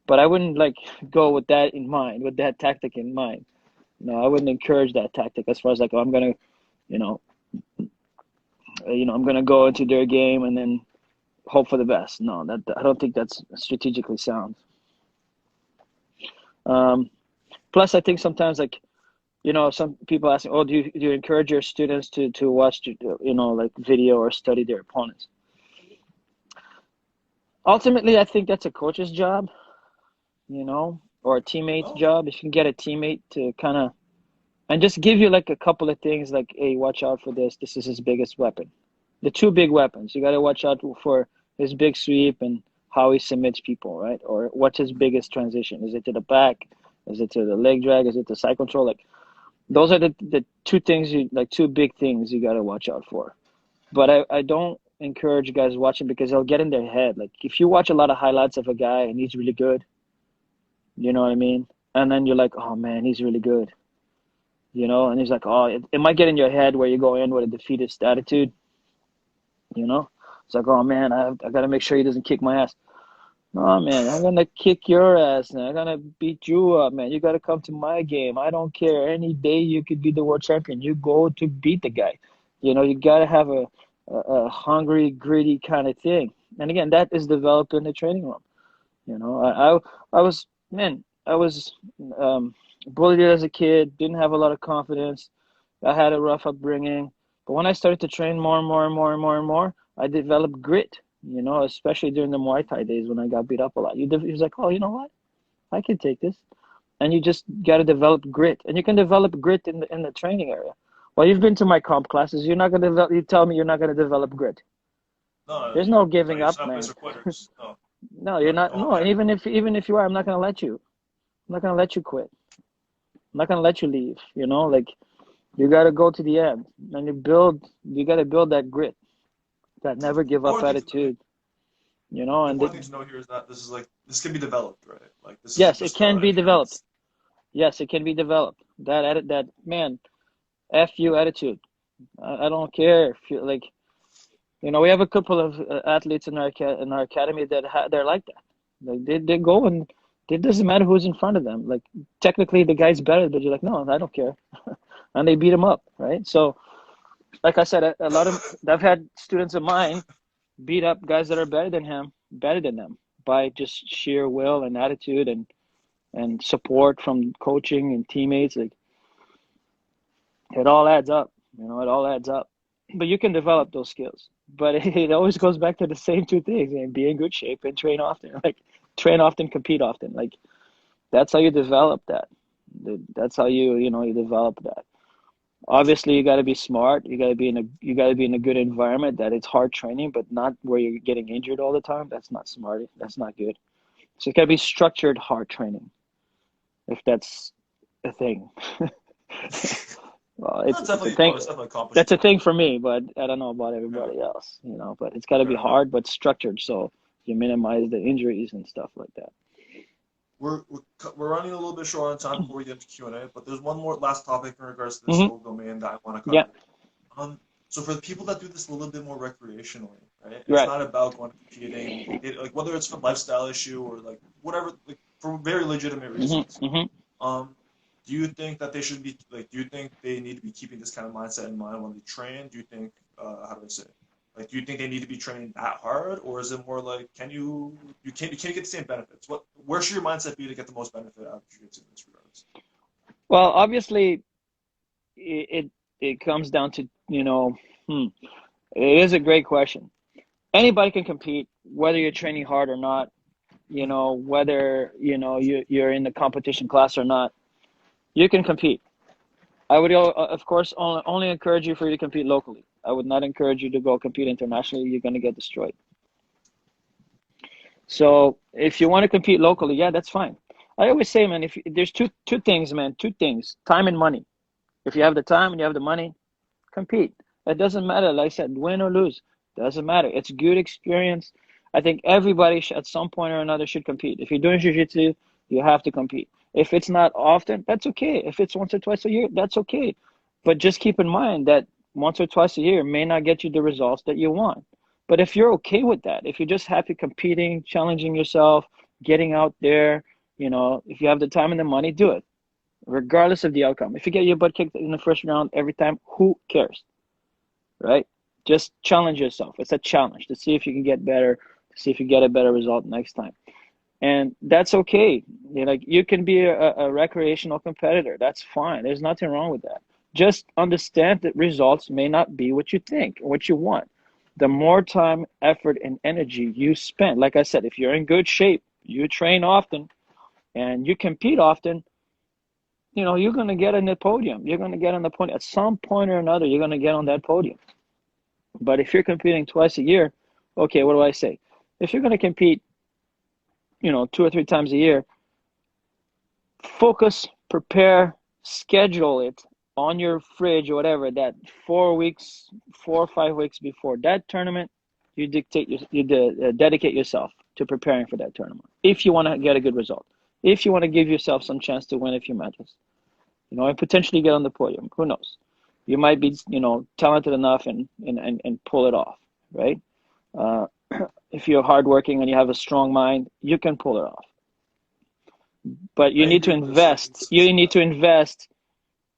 Speaker 1: But I wouldn't like go with that in mind, with that tactic in mind. No, I wouldn't encourage that tactic as far as like, oh, I'm gonna, you know, I'm gonna go into their game and then hope for the best. No, that I don't think that's strategically sound. Um, Plus, I think sometimes like, some people asking, oh, do you encourage your students to watch, like video or study their opponents? Ultimately, I think that's a coach's job, or a teammate's
Speaker 2: Oh, okay.
Speaker 1: job. If you can get a teammate to kind of and just give you like a couple of things like, hey, watch out for this. This is his biggest weapon. The two big weapons. You got to watch out for his big sweep and how he submits people, right? Or what's his biggest transition? Is it to the back? Is it to the leg drag? Is it to side control? Like those are the two things two big things you got to watch out for. But I don't encourage guys watching because they'll get in their head. Like if you watch a lot of highlights of a guy and he's really good, you know what I mean? And then you're like, oh man, he's really good. And he's like, oh, it might get in your head where you go in with a defeatist attitude, you know? It's like, oh man, I got to make sure he doesn't kick my ass. No, man, I'm going to kick your ass now. I'm going to beat you up, man. You got to come to my game. I don't care. Any day you could be the world champion. You go to beat the guy. You got to have a hungry, gritty kind of thing. And again, that is developed in the training room. I was, man, I was bullied as a kid, didn't have a lot of confidence. I had a rough upbringing. But when I started to train more and more and more and more and more, I developed grit, especially during the Muay Thai days when I got beat up a lot. He was like, oh, you know what? I can take this. And you just got to develop grit. And you can develop grit in the training area. Well, you've been to my comp classes. You're not going to develop, you tell me you're not going to develop grit.
Speaker 2: No,
Speaker 1: There's no
Speaker 2: no,
Speaker 1: giving
Speaker 2: you're
Speaker 1: up,
Speaker 2: just not
Speaker 1: man.
Speaker 2: Mr. Quitters. No,
Speaker 1: No, you're
Speaker 2: no,
Speaker 1: not.
Speaker 2: no
Speaker 1: No, and
Speaker 2: objective.
Speaker 1: even if you are, I'm not going to let you. I'm not going to let you quit. I'm not gonna let you leave. Like you gotta go to the end, and You gotta build that grit, that never give up
Speaker 2: Important thing to,
Speaker 1: attitude.
Speaker 2: the
Speaker 1: And
Speaker 2: important thing to know here is that this can be developed, right? Like this isn't
Speaker 1: yes, it
Speaker 2: just
Speaker 1: can be developed.
Speaker 2: inherent.
Speaker 1: Yes, it can be developed. That man, f you attitude. I don't care if you like. We have a couple of athletes in our academy that they're like that. Like they go and it doesn't matter who's in front of them. Like technically the guy's better, but you're like, no, I don't care. And they beat him up, right? So like I said, a lot of I've had students of mine beat up guys that are better than them by just sheer will and attitude and support from coaching and teammates. Like it all adds up, it all adds up. But you can develop those skills. But it always goes back to the same two things: and be in good shape and train often. Like train often, compete often. Like that's how you develop that. That's how you develop that. Obviously, you got to be smart. You got to be in a good environment that it's hard training, but not where you're getting injured all the time. That's not smart. That's not good. So it got to be structured hard training, if that's a thing. Well,
Speaker 2: That's
Speaker 1: it's a
Speaker 2: definitely,
Speaker 1: thing.
Speaker 2: it's definitely
Speaker 1: That's a
Speaker 2: accomplishable.
Speaker 1: thing for me, but I don't know about
Speaker 2: Yeah,
Speaker 1: everybody else. But it's got to be
Speaker 2: fair enough.
Speaker 1: hard, but structured, so you minimize the injuries and stuff like that.
Speaker 2: We're running a little bit short on time before we get into Q&A, but there's one more last topic in regards to this
Speaker 1: Hmm.
Speaker 2: whole domain that I want to
Speaker 1: Yeah,
Speaker 2: cover. So for the people that do this a little bit more recreationally, right? It's
Speaker 1: right.
Speaker 2: not about going competing, like whether it's for lifestyle issue or like whatever, like for very legitimate
Speaker 1: Hmm.
Speaker 2: reasons.
Speaker 1: Hmm.
Speaker 2: Um, do you think that they should be like? Do you think they need to be keeping this kind of mindset in mind when they train? Do you think, how do I say? Like, do you think they need to be training that hard, or is it more like, can you get the same benefits? Where should your mindset be to get the most benefit out of jiu-jitsu in this regards?
Speaker 1: Well, obviously, it comes down to hmm, it is a great question. Anybody can compete, whether you're training hard or not. Whether you're in the competition class or not, you can compete. I would, of course, only encourage you for you to compete locally. I would not encourage you to go compete internationally. You're going to get destroyed. So if you want to compete locally, yeah, that's fine. I always say, man, if there's two things, man, two things: time and money. If you have the time and you have the money, compete. It doesn't matter. Like I said, win or lose, doesn't matter. It's good experience. I think everybody at some point or another should compete. If you're doing jiu-jitsu, you have to compete. If it's not often, that's okay. If it's once or twice a year, that's okay. But just keep in mind that once or twice a year may not get you the results that you want. But if you're okay with that, if you're just happy competing, challenging yourself, getting out there, if you have the time and the money, do it, regardless of the outcome. If you get your butt kicked in the first round every time, who cares, right? Just challenge yourself. It's a challenge to see if you can get better, to see if you get a better result next time. And that's okay. Like you can be a recreational competitor. That's fine. There's nothing wrong with that. Just understand that results may not be what you think or what you want. The more time, effort, and energy you spend, like I said, if you're in good shape, you train often, and you compete often, you're going to get on the podium. You're going to get on the podium. At some point or another, you're going to get on that podium. But if you're competing twice a year, okay, what do I say? If you're going to compete, 2 or 3 times a year, focus, prepare, schedule it on your fridge or whatever, that 4 weeks, 4 or 5 weeks before that tournament, you dedicate yourself to preparing for that tournament. If you want to get a good result, if you want to give yourself some chance to win a few matches, and potentially get on the podium, who knows? You might be, talented enough and pull it off, right? Uh, if you're hardworking and you have a strong mind, you can pull it off. But you
Speaker 2: I
Speaker 1: need to
Speaker 2: agree with a certain
Speaker 1: invest.
Speaker 2: extent.
Speaker 1: You need to invest,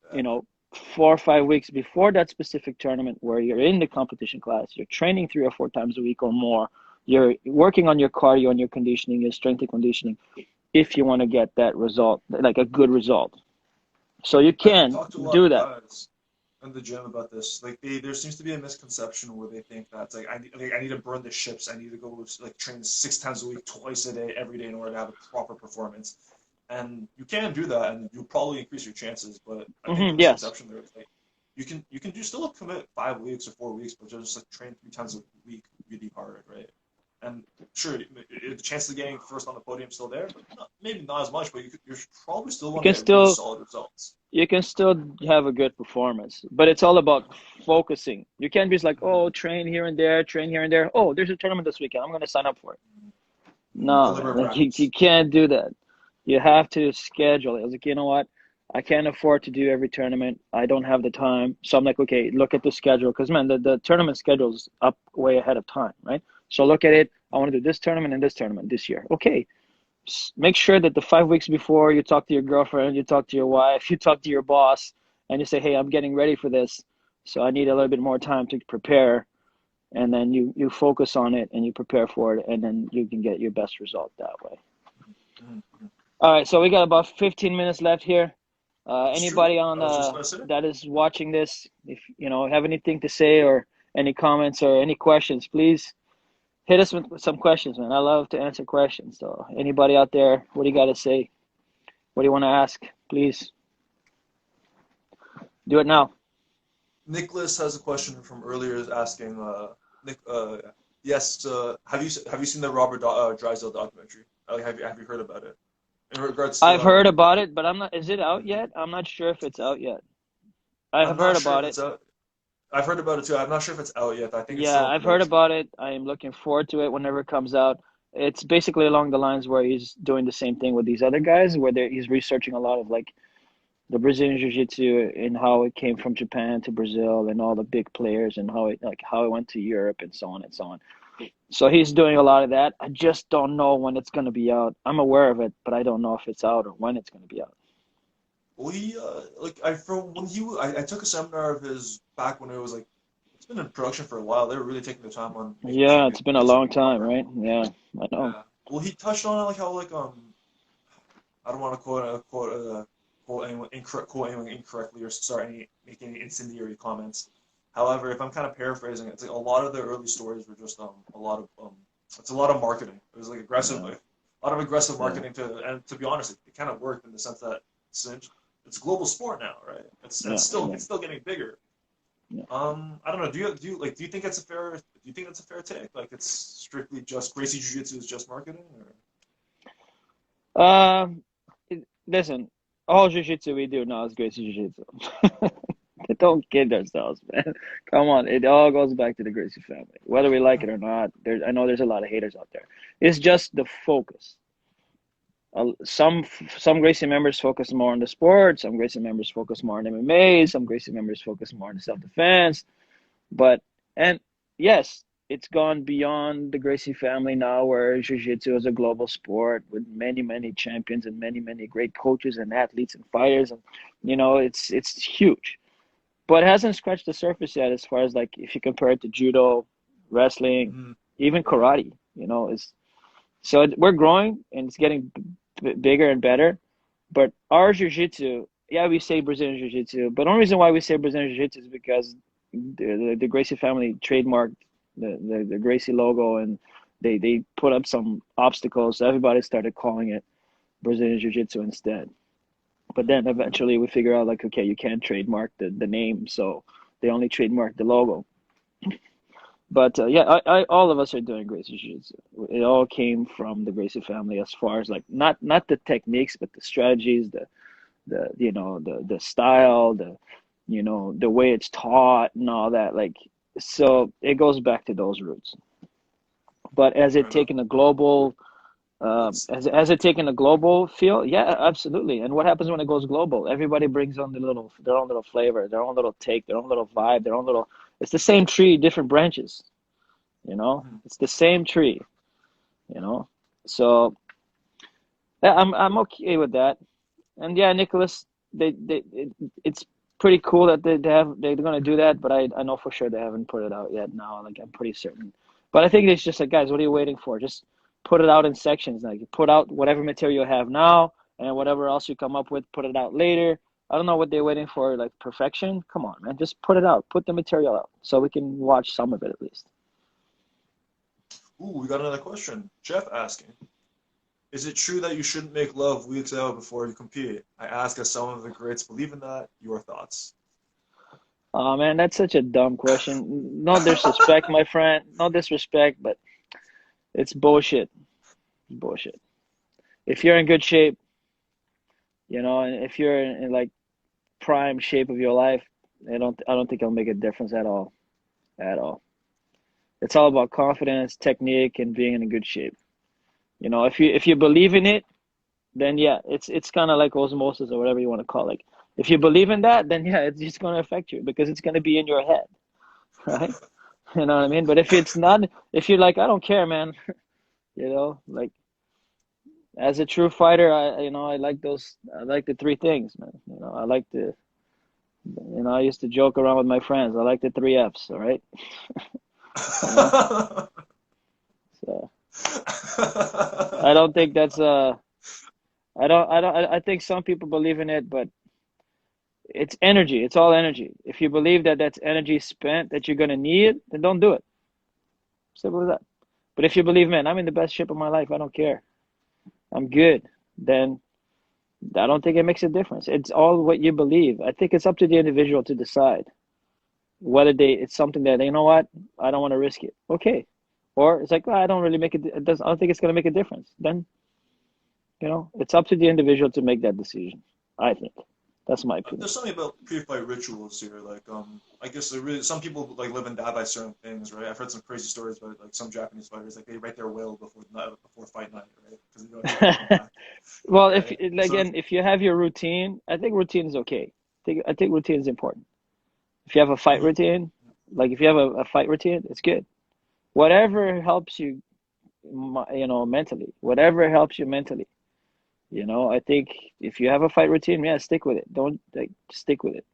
Speaker 2: Yeah.
Speaker 1: you know, 4 or 5 weeks before that specific tournament where you're in the competition class, you're training 3 or 4 times a week or more, you're working on your cardio and your conditioning, your strength and conditioning, if you want to get that result, like a good result. So you
Speaker 2: I've
Speaker 1: can
Speaker 2: talked to a lot
Speaker 1: do
Speaker 2: of
Speaker 1: that.
Speaker 2: guys in the gym about this. Like there seems to be a misconception where they think that it's like I need to burn the ships. I need to go like train 6 times a week, twice a day, every day in order to have a proper performance. And you can do that, and you'll probably increase your chances. But I think the
Speaker 1: Yes.
Speaker 2: misconception there is like you can do still commit 5 weeks or 4 weeks, but just like train 3 times a week really hard, right? And sure, the chances of getting first on the podium still there, but maybe not as much. But you're probably still
Speaker 1: You
Speaker 2: going to
Speaker 1: can
Speaker 2: get really
Speaker 1: still
Speaker 2: solid results.
Speaker 1: you can still have a good performance, but it's all about focusing. You can't be just like, oh, train here and there, train here and there. Oh, there's a tournament this weekend. I'm going to sign up for it. No, man,
Speaker 2: Deliberate
Speaker 1: like you
Speaker 2: practice.
Speaker 1: can't do that. You have to schedule it. I was like, you know what? I can't afford to do every tournament. I don't have the time. So I'm like, okay, look at the schedule. Because, man, the tournament schedule is up way ahead of time, right? So look at it. I want to do this tournament and this tournament this year. Okay, make sure that the 5 weeks before you talk to your girlfriend, you talk to your wife, you talk to your boss, and you say, hey, I'm getting ready for this, so I need a little bit more time to prepare. And then you focus on it and you prepare for it, and then you can get your best result that way.
Speaker 2: Mm-hmm.
Speaker 1: All right, so we got about 15 minutes left here.
Speaker 2: It's true.
Speaker 1: Anybody on
Speaker 2: I was just gonna say.
Speaker 1: that is watching this, if you know have anything to say or any comments or any questions, please hit us with some questions, man. I love to answer questions. So anybody out there, what do you got to say? What do you want to ask? Please do it now.
Speaker 2: Nicholas has a question from earlier asking, Nick, yes, have you seen the Robert Drysdale documentary? Like, have you heard about it? In regards to
Speaker 1: I've heard about it, but I'm not. Is it out yet? I'm not sure if it's out yet. I
Speaker 2: I'm
Speaker 1: have
Speaker 2: not
Speaker 1: heard
Speaker 2: sure if
Speaker 1: about it.
Speaker 2: it's out. I've heard about it too. I'm not sure if it's out yet. I think it's
Speaker 1: Yeah,
Speaker 2: still in
Speaker 1: I've heard
Speaker 2: production.
Speaker 1: about it. I am looking forward to it whenever it comes out. It's basically along the lines where he's doing the same thing with these other guys, where he's researching a lot of like the Brazilian Jiu-Jitsu and how it came from Japan to Brazil and all the big players and how it went to Europe and so on and so on. So he's doing a lot of that. I just don't know when it's going to be out. I'm aware of it, but I don't know if it's out or when it's going to be out.
Speaker 2: Well, he like I from when he I took a seminar of his back when it was like it's been in production for a while. They were really taking the time on making sure
Speaker 1: Yeah,
Speaker 2: people
Speaker 1: it's been a
Speaker 2: get some
Speaker 1: long
Speaker 2: people on,
Speaker 1: time,
Speaker 2: right?
Speaker 1: right? Yeah, I know.
Speaker 2: Yeah. Well, he touched on it like how like I don't want to quote anyone incorrectly or start make any incendiary comments. However, if I'm kind of paraphrasing, it's like a lot of the early stories were just a lot of it's a lot of marketing. It was like aggressive,
Speaker 1: Yeah,
Speaker 2: like, a lot of aggressive
Speaker 1: yeah,
Speaker 2: marketing and to be honest, it kind of worked in the sense that it's a global sport now, right?
Speaker 1: yeah, yeah,
Speaker 2: It's still getting bigger.
Speaker 1: yeah.
Speaker 2: I don't know. Do you think it's a fair take? Like it's strictly just Gracie Jiu Jitsu is just marketing, or?
Speaker 1: Um, Listen, all jiu-jitsu we do now is great jiu-jitsu. Don't kid ourselves, man. Come on, it all goes back to the Gracie family, whether we like it or not. I know there's a lot of haters out there. It's just the focus. Some Gracie members focus more on the sport. Some Gracie members focus more on MMA. Some Gracie members focus more on self-defense. But and yes, it's gone beyond the Gracie family now, where jiu-jitsu is a global sport with many, many champions and many, many great coaches and athletes and fighters, and it's huge. But it hasn't scratched the surface yet as far as like if you compare it to judo, wrestling,
Speaker 2: Mm-hmm.
Speaker 1: even
Speaker 2: Yeah.
Speaker 1: karate. Is so we're growing and it's getting bigger and better. But our jiu-jitsu, yeah, we say Brazilian jiu-jitsu, but the only reason why we say Brazilian jiu-jitsu is because the Gracie family trademarked the Gracie logo, and they put up some obstacles. So everybody started calling it Brazilian jiu-jitsu instead. But then eventually we figure out like, okay, you can't trademark the name, so they only trademark the logo. But yeah, all of us are doing Gracie Jiu-Jitsu. It all came from the Gracie family, as far as like not the techniques, but the strategies, the style, the way it's taught and all that. Like, so it goes back to those roots. But as
Speaker 2: Fair
Speaker 1: it
Speaker 2: enough.
Speaker 1: taken a global,
Speaker 2: It's
Speaker 1: as it taken a global feel, yeah, absolutely. And what happens when it goes global? Everybody brings on their own little flavor, their own little take, their own little vibe, their own little. It's the same tree, different branches.
Speaker 2: mhm.
Speaker 1: It's the same tree. You know, so yeah, I'm okay with that. And yeah, Nicholas, it's pretty cool that they're gonna do that, but I know for sure they haven't put it out yet now. Like I'm pretty certain. But I think it's just like, guys, what are you waiting for? Just put it out in sections. Like you put out whatever material you have now, and whatever else you come up with, put it out later. I don't know what they're waiting for, like perfection. Come on, man, just put it out. Put the material out so we can watch some of it at least.
Speaker 2: Ooh, we got another question. Jeff asking, is it true that you shouldn't make love weeks out before you compete? I ask as some of the greats believe in that. Your thoughts?
Speaker 1: Oh man, that's such a dumb question. No disrespect, my friend. No disrespect, but it's bullshit. Bullshit. If you're in good shape, and if you're in like prime shape of your life, I don't think it'll make a difference at all. At all. It's all about confidence, technique, and being in a good shape. If you believe in it, then yeah, it's kind of like osmosis or whatever you want to call it. If you believe in that, then yeah, it's just going to affect you because it's going to be in your head, right? You know what I mean? But if it's not, if you're like, I don't care, man, like as a true fighter, I like I like the three things, man. I like I used to joke around with my friends. I like the three Fs, all right? You know, so I don't think that's I think some people believe in it, but it's energy. It's all energy. If you believe that that's energy spent that you're gonna need, then don't do it. Simple as that. But if you believe, man, I'm in the best shape of my life, I don't care. I'm good. Then I don't think it makes a difference. It's all what you believe. I think it's up to the individual to decide whether it's something that, you know what, I don't want to risk it. Okay. Or it's like, well, I don't really make it. I don't think it's going to make a difference. Then, it's up to the individual to make that decision. I think that's my opinion.
Speaker 2: There's something about pre-fight rituals here. Like, I guess some people like live and die by certain things, right? I've heard some crazy stories about like some Japanese fighters, like they write their will before fight night, right? Because they don't want to come back.
Speaker 1: Well, if
Speaker 2: Right? So
Speaker 1: again, if you have your routine, I think routine is okay. I think routine is important. If you have a fight
Speaker 2: mhm.
Speaker 1: routine, like if you have a fight routine, it's good. Whatever helps you, mentally. Whatever helps you mentally. I think if you have a fight routine, yeah, stick with it. Don't like stick with it.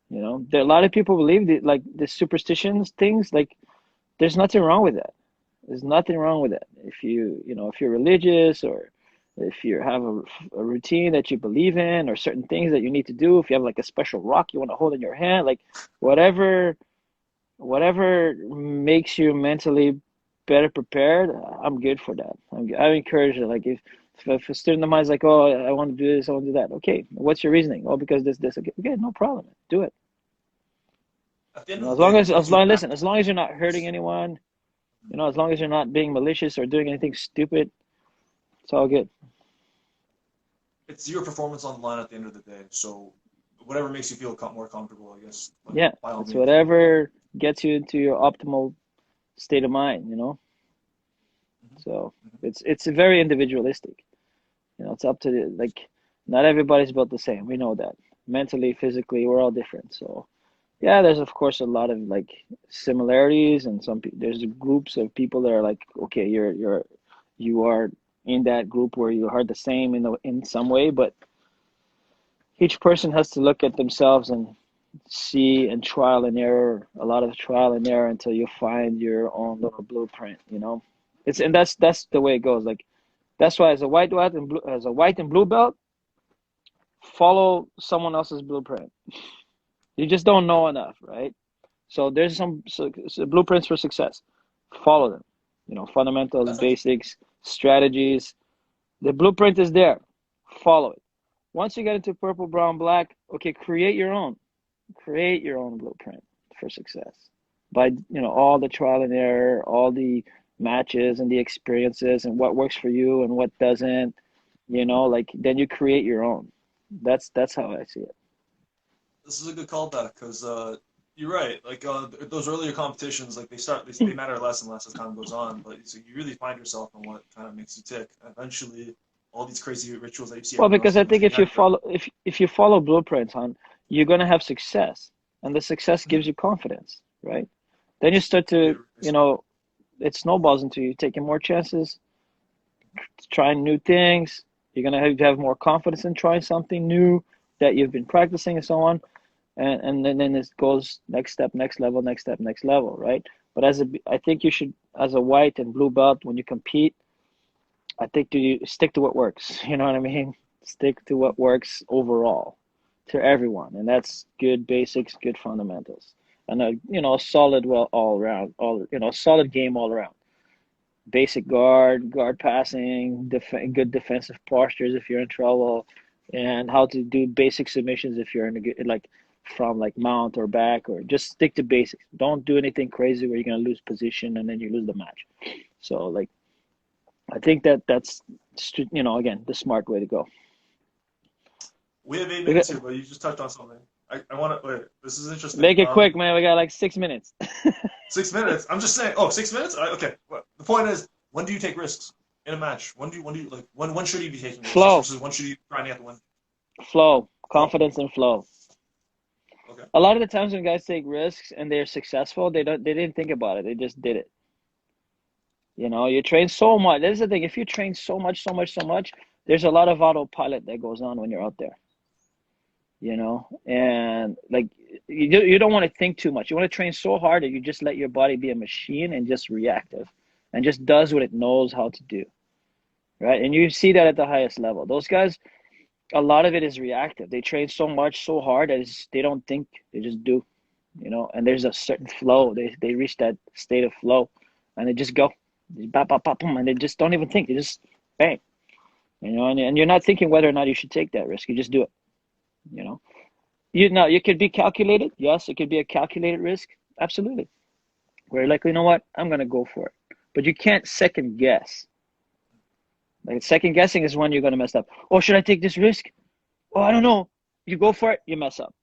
Speaker 1: There a lot of people believe that like the superstitions things. Like there's nothing wrong with that. There's nothing wrong with that. If you're religious or if you have a routine that you believe in or certain things that you need to do, if you have like a special rock you want to hold in your hand, like whatever whatever makes you mentally better prepared, I'm good for that. I encourage it. Like if a student of mine is like, oh, I want to do this, I want to do that. Okay, what's your reasoning? Oh, because this. Okay, no problem. Do it.
Speaker 2: at the end of
Speaker 1: As
Speaker 2: the day,
Speaker 1: long
Speaker 2: the
Speaker 1: as
Speaker 2: things you
Speaker 1: listen, as
Speaker 2: practice,
Speaker 1: long as you're not hurting anyone, as long as you're not being malicious or doing anything stupid, it's all good.
Speaker 2: it's your performance on the line at the end of the day. So whatever makes you feel more comfortable, I guess, like
Speaker 1: Yeah,
Speaker 2: by all
Speaker 1: it's
Speaker 2: means.
Speaker 1: whatever gets you into your optimal state of mind.
Speaker 2: Mhm,
Speaker 1: So
Speaker 2: mhm.
Speaker 1: it's very individualistic. It's up to like not everybody's built the same. We know that. Mentally, physically, we're all different. So yeah, there's of course a lot of like similarities and there's groups of people that are like, okay, you are in that group where you are the same in some way, but each person has to look at themselves and see and trial and error, a lot of trial and error until you find your own little blueprint. And that's the way it goes. Like that's why as a white and blue belt, follow someone else's blueprint. You just don't know enough, right? So there's so blueprints for success. Follow them. Fundamentals,
Speaker 2: That's actually
Speaker 1: basics, strategies. The blueprint is there. Follow it. Once you get into purple, brown, black, okay, create your own. Create your own blueprint for success by all the trial and error, all the matches and the experiences and what works for you and what doesn't. Like then you create your own. That's how I see it.
Speaker 2: this is a good callback because you're right. Like those earlier competitions, like they matter less and less as time goes on. But so you really find yourself on what kind of makes you tick. Eventually, all these crazy rituals that you see
Speaker 1: Well,
Speaker 2: everyone else
Speaker 1: because I
Speaker 2: doing, it's
Speaker 1: think
Speaker 2: gonna be accurate.
Speaker 1: if you follow blueprints, you're gonna have success, and the success
Speaker 2: Mhm.
Speaker 1: gives you confidence, right? Then you start
Speaker 2: Yeah,
Speaker 1: to,
Speaker 2: it's fun.
Speaker 1: it snowballs into you taking more chances, trying new things. You're gonna have more confidence in trying something new that you've been practicing and so on, and then it goes next step, next level, next step, next level, right? But I think you should, as a white and blue belt, when you compete, I think you stick to what works. You know what I mean? Stick to what works overall to everyone, and that's good basics, good fundamentals, and a solid all around, solid game all around. Basic guard passing, good defensive postures if you're in trouble, and how to do basic submissions if you're in a good like from like mount or back, or just stick to basics. Don't do anything crazy where you're gonna lose position and then you lose the match. So like I think that's again the smart way to go.
Speaker 2: We have eight
Speaker 1: We
Speaker 2: minutes
Speaker 1: got,
Speaker 2: here, but you just touched on something. I want to wait. This is interesting.
Speaker 1: make it quick, man. We got like 6 minutes.
Speaker 2: 6 minutes. I'm just saying. Oh, 6 minutes. Okay. Well, the point is, when do you take risks in a match? When do you like when should you be taking risks
Speaker 1: Flow,
Speaker 2: versus when should you try and get the win?
Speaker 1: flow,
Speaker 2: Flow.
Speaker 1: confidence and flow.
Speaker 2: Okay.
Speaker 1: A lot of the times when guys take risks and they're successful, they didn't think about it. They just did it. You train so much. That's the thing. If you train so much, so much, so much, there's a lot of autopilot that goes on when you're out there. And like you don't want to think too much. You want to train so hard that you just let your body be a machine and just reactive and just does what it knows how to do. Right? And you see that at the highest level. Those guys, a lot of it is reactive. They train so much, so hard that they don't think, they just do. And there's a certain flow. They reach that state of flow and they just go. Bop, bop, bop, boom, and they just don't even think. They just bang. And you're not thinking whether or not you should take that risk. You just do it. You could be calculated. Yes, it could be a calculated risk. Absolutely. Where you're like, you know what? I'm gonna go for it. But you can't second guess. Like second guessing is when you're gonna mess up. Oh, should I take this risk? Oh, I don't know. You go for it, you mess up.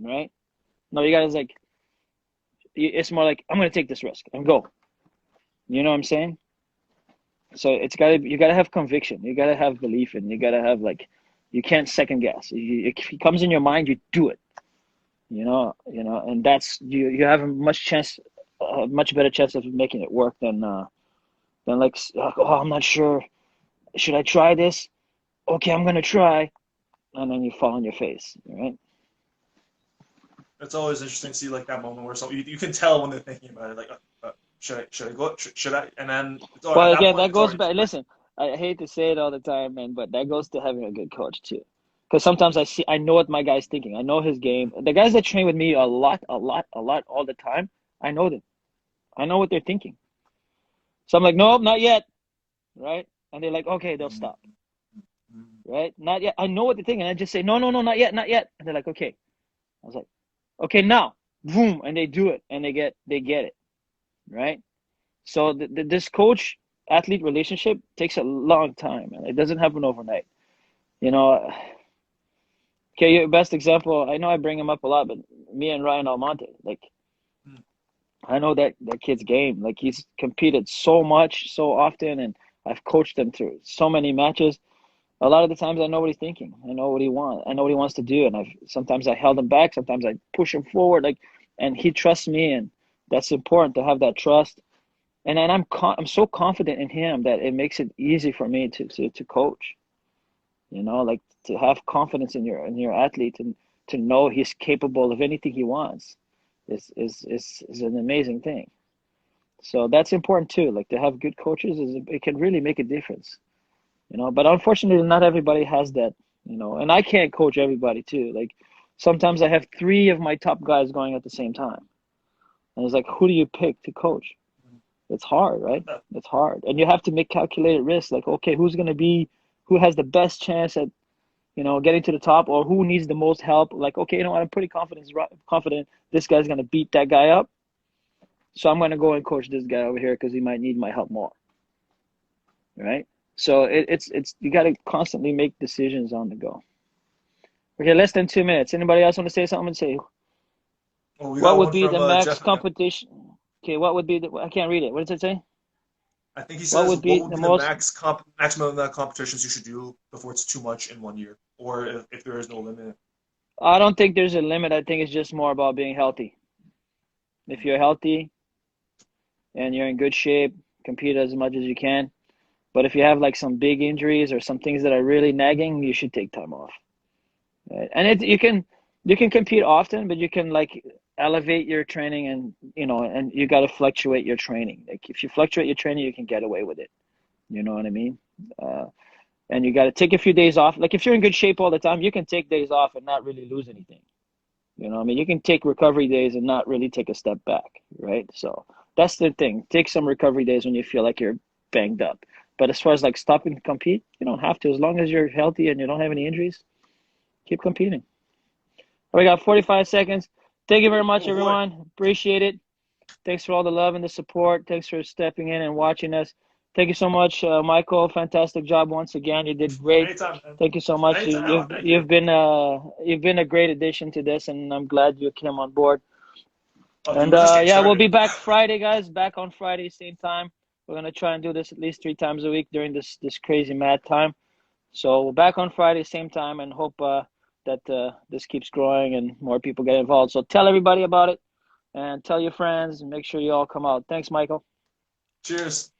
Speaker 1: Right? No, you guys like. It's more like I'm gonna take this risk and go. You know what I'm saying? So you gotta have conviction. You gotta have belief, and you gotta have like, you can't second guess. If it comes in your mind, you do it. And that's you have a much better chance of making it work than like, oh, I'm not sure. Should I try this? Okay, I'm gonna try, and then you fall on your face, right?
Speaker 2: It's always interesting to see like that moment where you can tell when they're thinking about it, like, should I go? Should I? And then at
Speaker 1: Well,
Speaker 2: that
Speaker 1: again,
Speaker 2: point,
Speaker 1: that
Speaker 2: it's
Speaker 1: goes
Speaker 2: already too
Speaker 1: back.
Speaker 2: late.
Speaker 1: Listen, I hate to say it all the time, man, but that goes to having a good coach too. Because sometimes I know what my guy's thinking. I know his game. The guys that train with me a lot, all the time, I know them. I know what they're thinking. So I'm like, nope, not yet, right? And they're like, okay, they'll stop, right? Not yet. I know what they're thinking. And I just say, no, no, no, not yet, not yet. And they're like, okay. I was like, okay, now, boom, and they do it, and they get it, right? So this coach athlete relationship takes a long time, and it doesn't happen overnight. You know, okay, your best example, I know I bring him up a lot, but me and Ryan Almonte, like, I know that kid's game. Like, he's competed so much, so often, and I've coached him through so many matches. A lot of the times I know what he's thinking. I know what he wants. I know what he wants to do, and sometimes I held him back, sometimes I push him forward, like, and he trusts me, and that's important to have that trust. And then I'm so confident in him that it makes it easy for me to coach. Like, to have confidence in your athlete and to know he's capable of anything he wants is an amazing thing. So that's important too. Like, to have good coaches it can really make a difference. But unfortunately not everybody has that, and I can't coach everybody too. Like, sometimes I have three of my top guys going at the same time. And it's like, who do you pick to coach? It's hard, right? It's hard. And you have to make calculated risks. Like, okay, who has the best chance at, getting to the top, or who needs the most help? Like, okay, I'm pretty confident this guy's going to beat that guy up. So I'm going to go and coach this guy over here because he might need my help more. Right? So it's you got to constantly make decisions on the go. Okay, less than 2 minutes. Anybody else want to say something? Say,
Speaker 2: Well, we
Speaker 1: what
Speaker 2: got
Speaker 1: would
Speaker 2: one
Speaker 1: be
Speaker 2: from
Speaker 1: the max
Speaker 2: Jeff.
Speaker 1: competition? Okay, what would be I can't read it. What does it say?
Speaker 2: I think he
Speaker 1: What
Speaker 2: says,
Speaker 1: would
Speaker 2: what
Speaker 1: be
Speaker 2: would
Speaker 1: the
Speaker 2: be the
Speaker 1: most?
Speaker 2: maximum amount of competitions you should do before it's too much in 1 year, or if there is no limit?
Speaker 1: I don't think there's a limit. I think it's just more about being healthy. If you're healthy and you're in good shape, compete as much as you can. But if you have like some big injuries or some things that are really nagging, you should take time off. Right? And you can compete often, but you can like elevate your training, and you got to fluctuate your training. Like, if you fluctuate your training, you can get away with it. You know what I mean? And you got to take a few days off. Like, if you're in good shape all the time, you can take days off and not really lose anything. You know what I mean? You can take recovery days and not really take a step back, right? So that's the thing. Take some recovery days when you feel like you're banged up. But as far as like stopping to compete, you don't have to. As long as you're healthy and you don't have any injuries, keep competing. We got 45 seconds. Thank you very much,
Speaker 2: Oh boy!
Speaker 1: everyone. Appreciate it. Thanks for all the love and the support. Thanks for stepping in and watching us. Thank you so much, Michael. Fantastic job once again. You did great.
Speaker 2: Anytime, man.
Speaker 1: Thank you so much.
Speaker 2: Anytime. Thank you.
Speaker 1: You've been a great addition to this, and I'm glad you came on board.
Speaker 2: Oh, dude,
Speaker 1: And
Speaker 2: we're just getting
Speaker 1: yeah, we'll
Speaker 2: started.
Speaker 1: be back Friday, guys. Back on Friday, same time. We're gonna try and do this at least 3 times a week during this crazy mad time. So we're back on Friday, same time, and hope that this keeps growing and more people get involved. So tell everybody about it and tell your friends and make sure you all come out. Thanks, Michael.
Speaker 2: Cheers.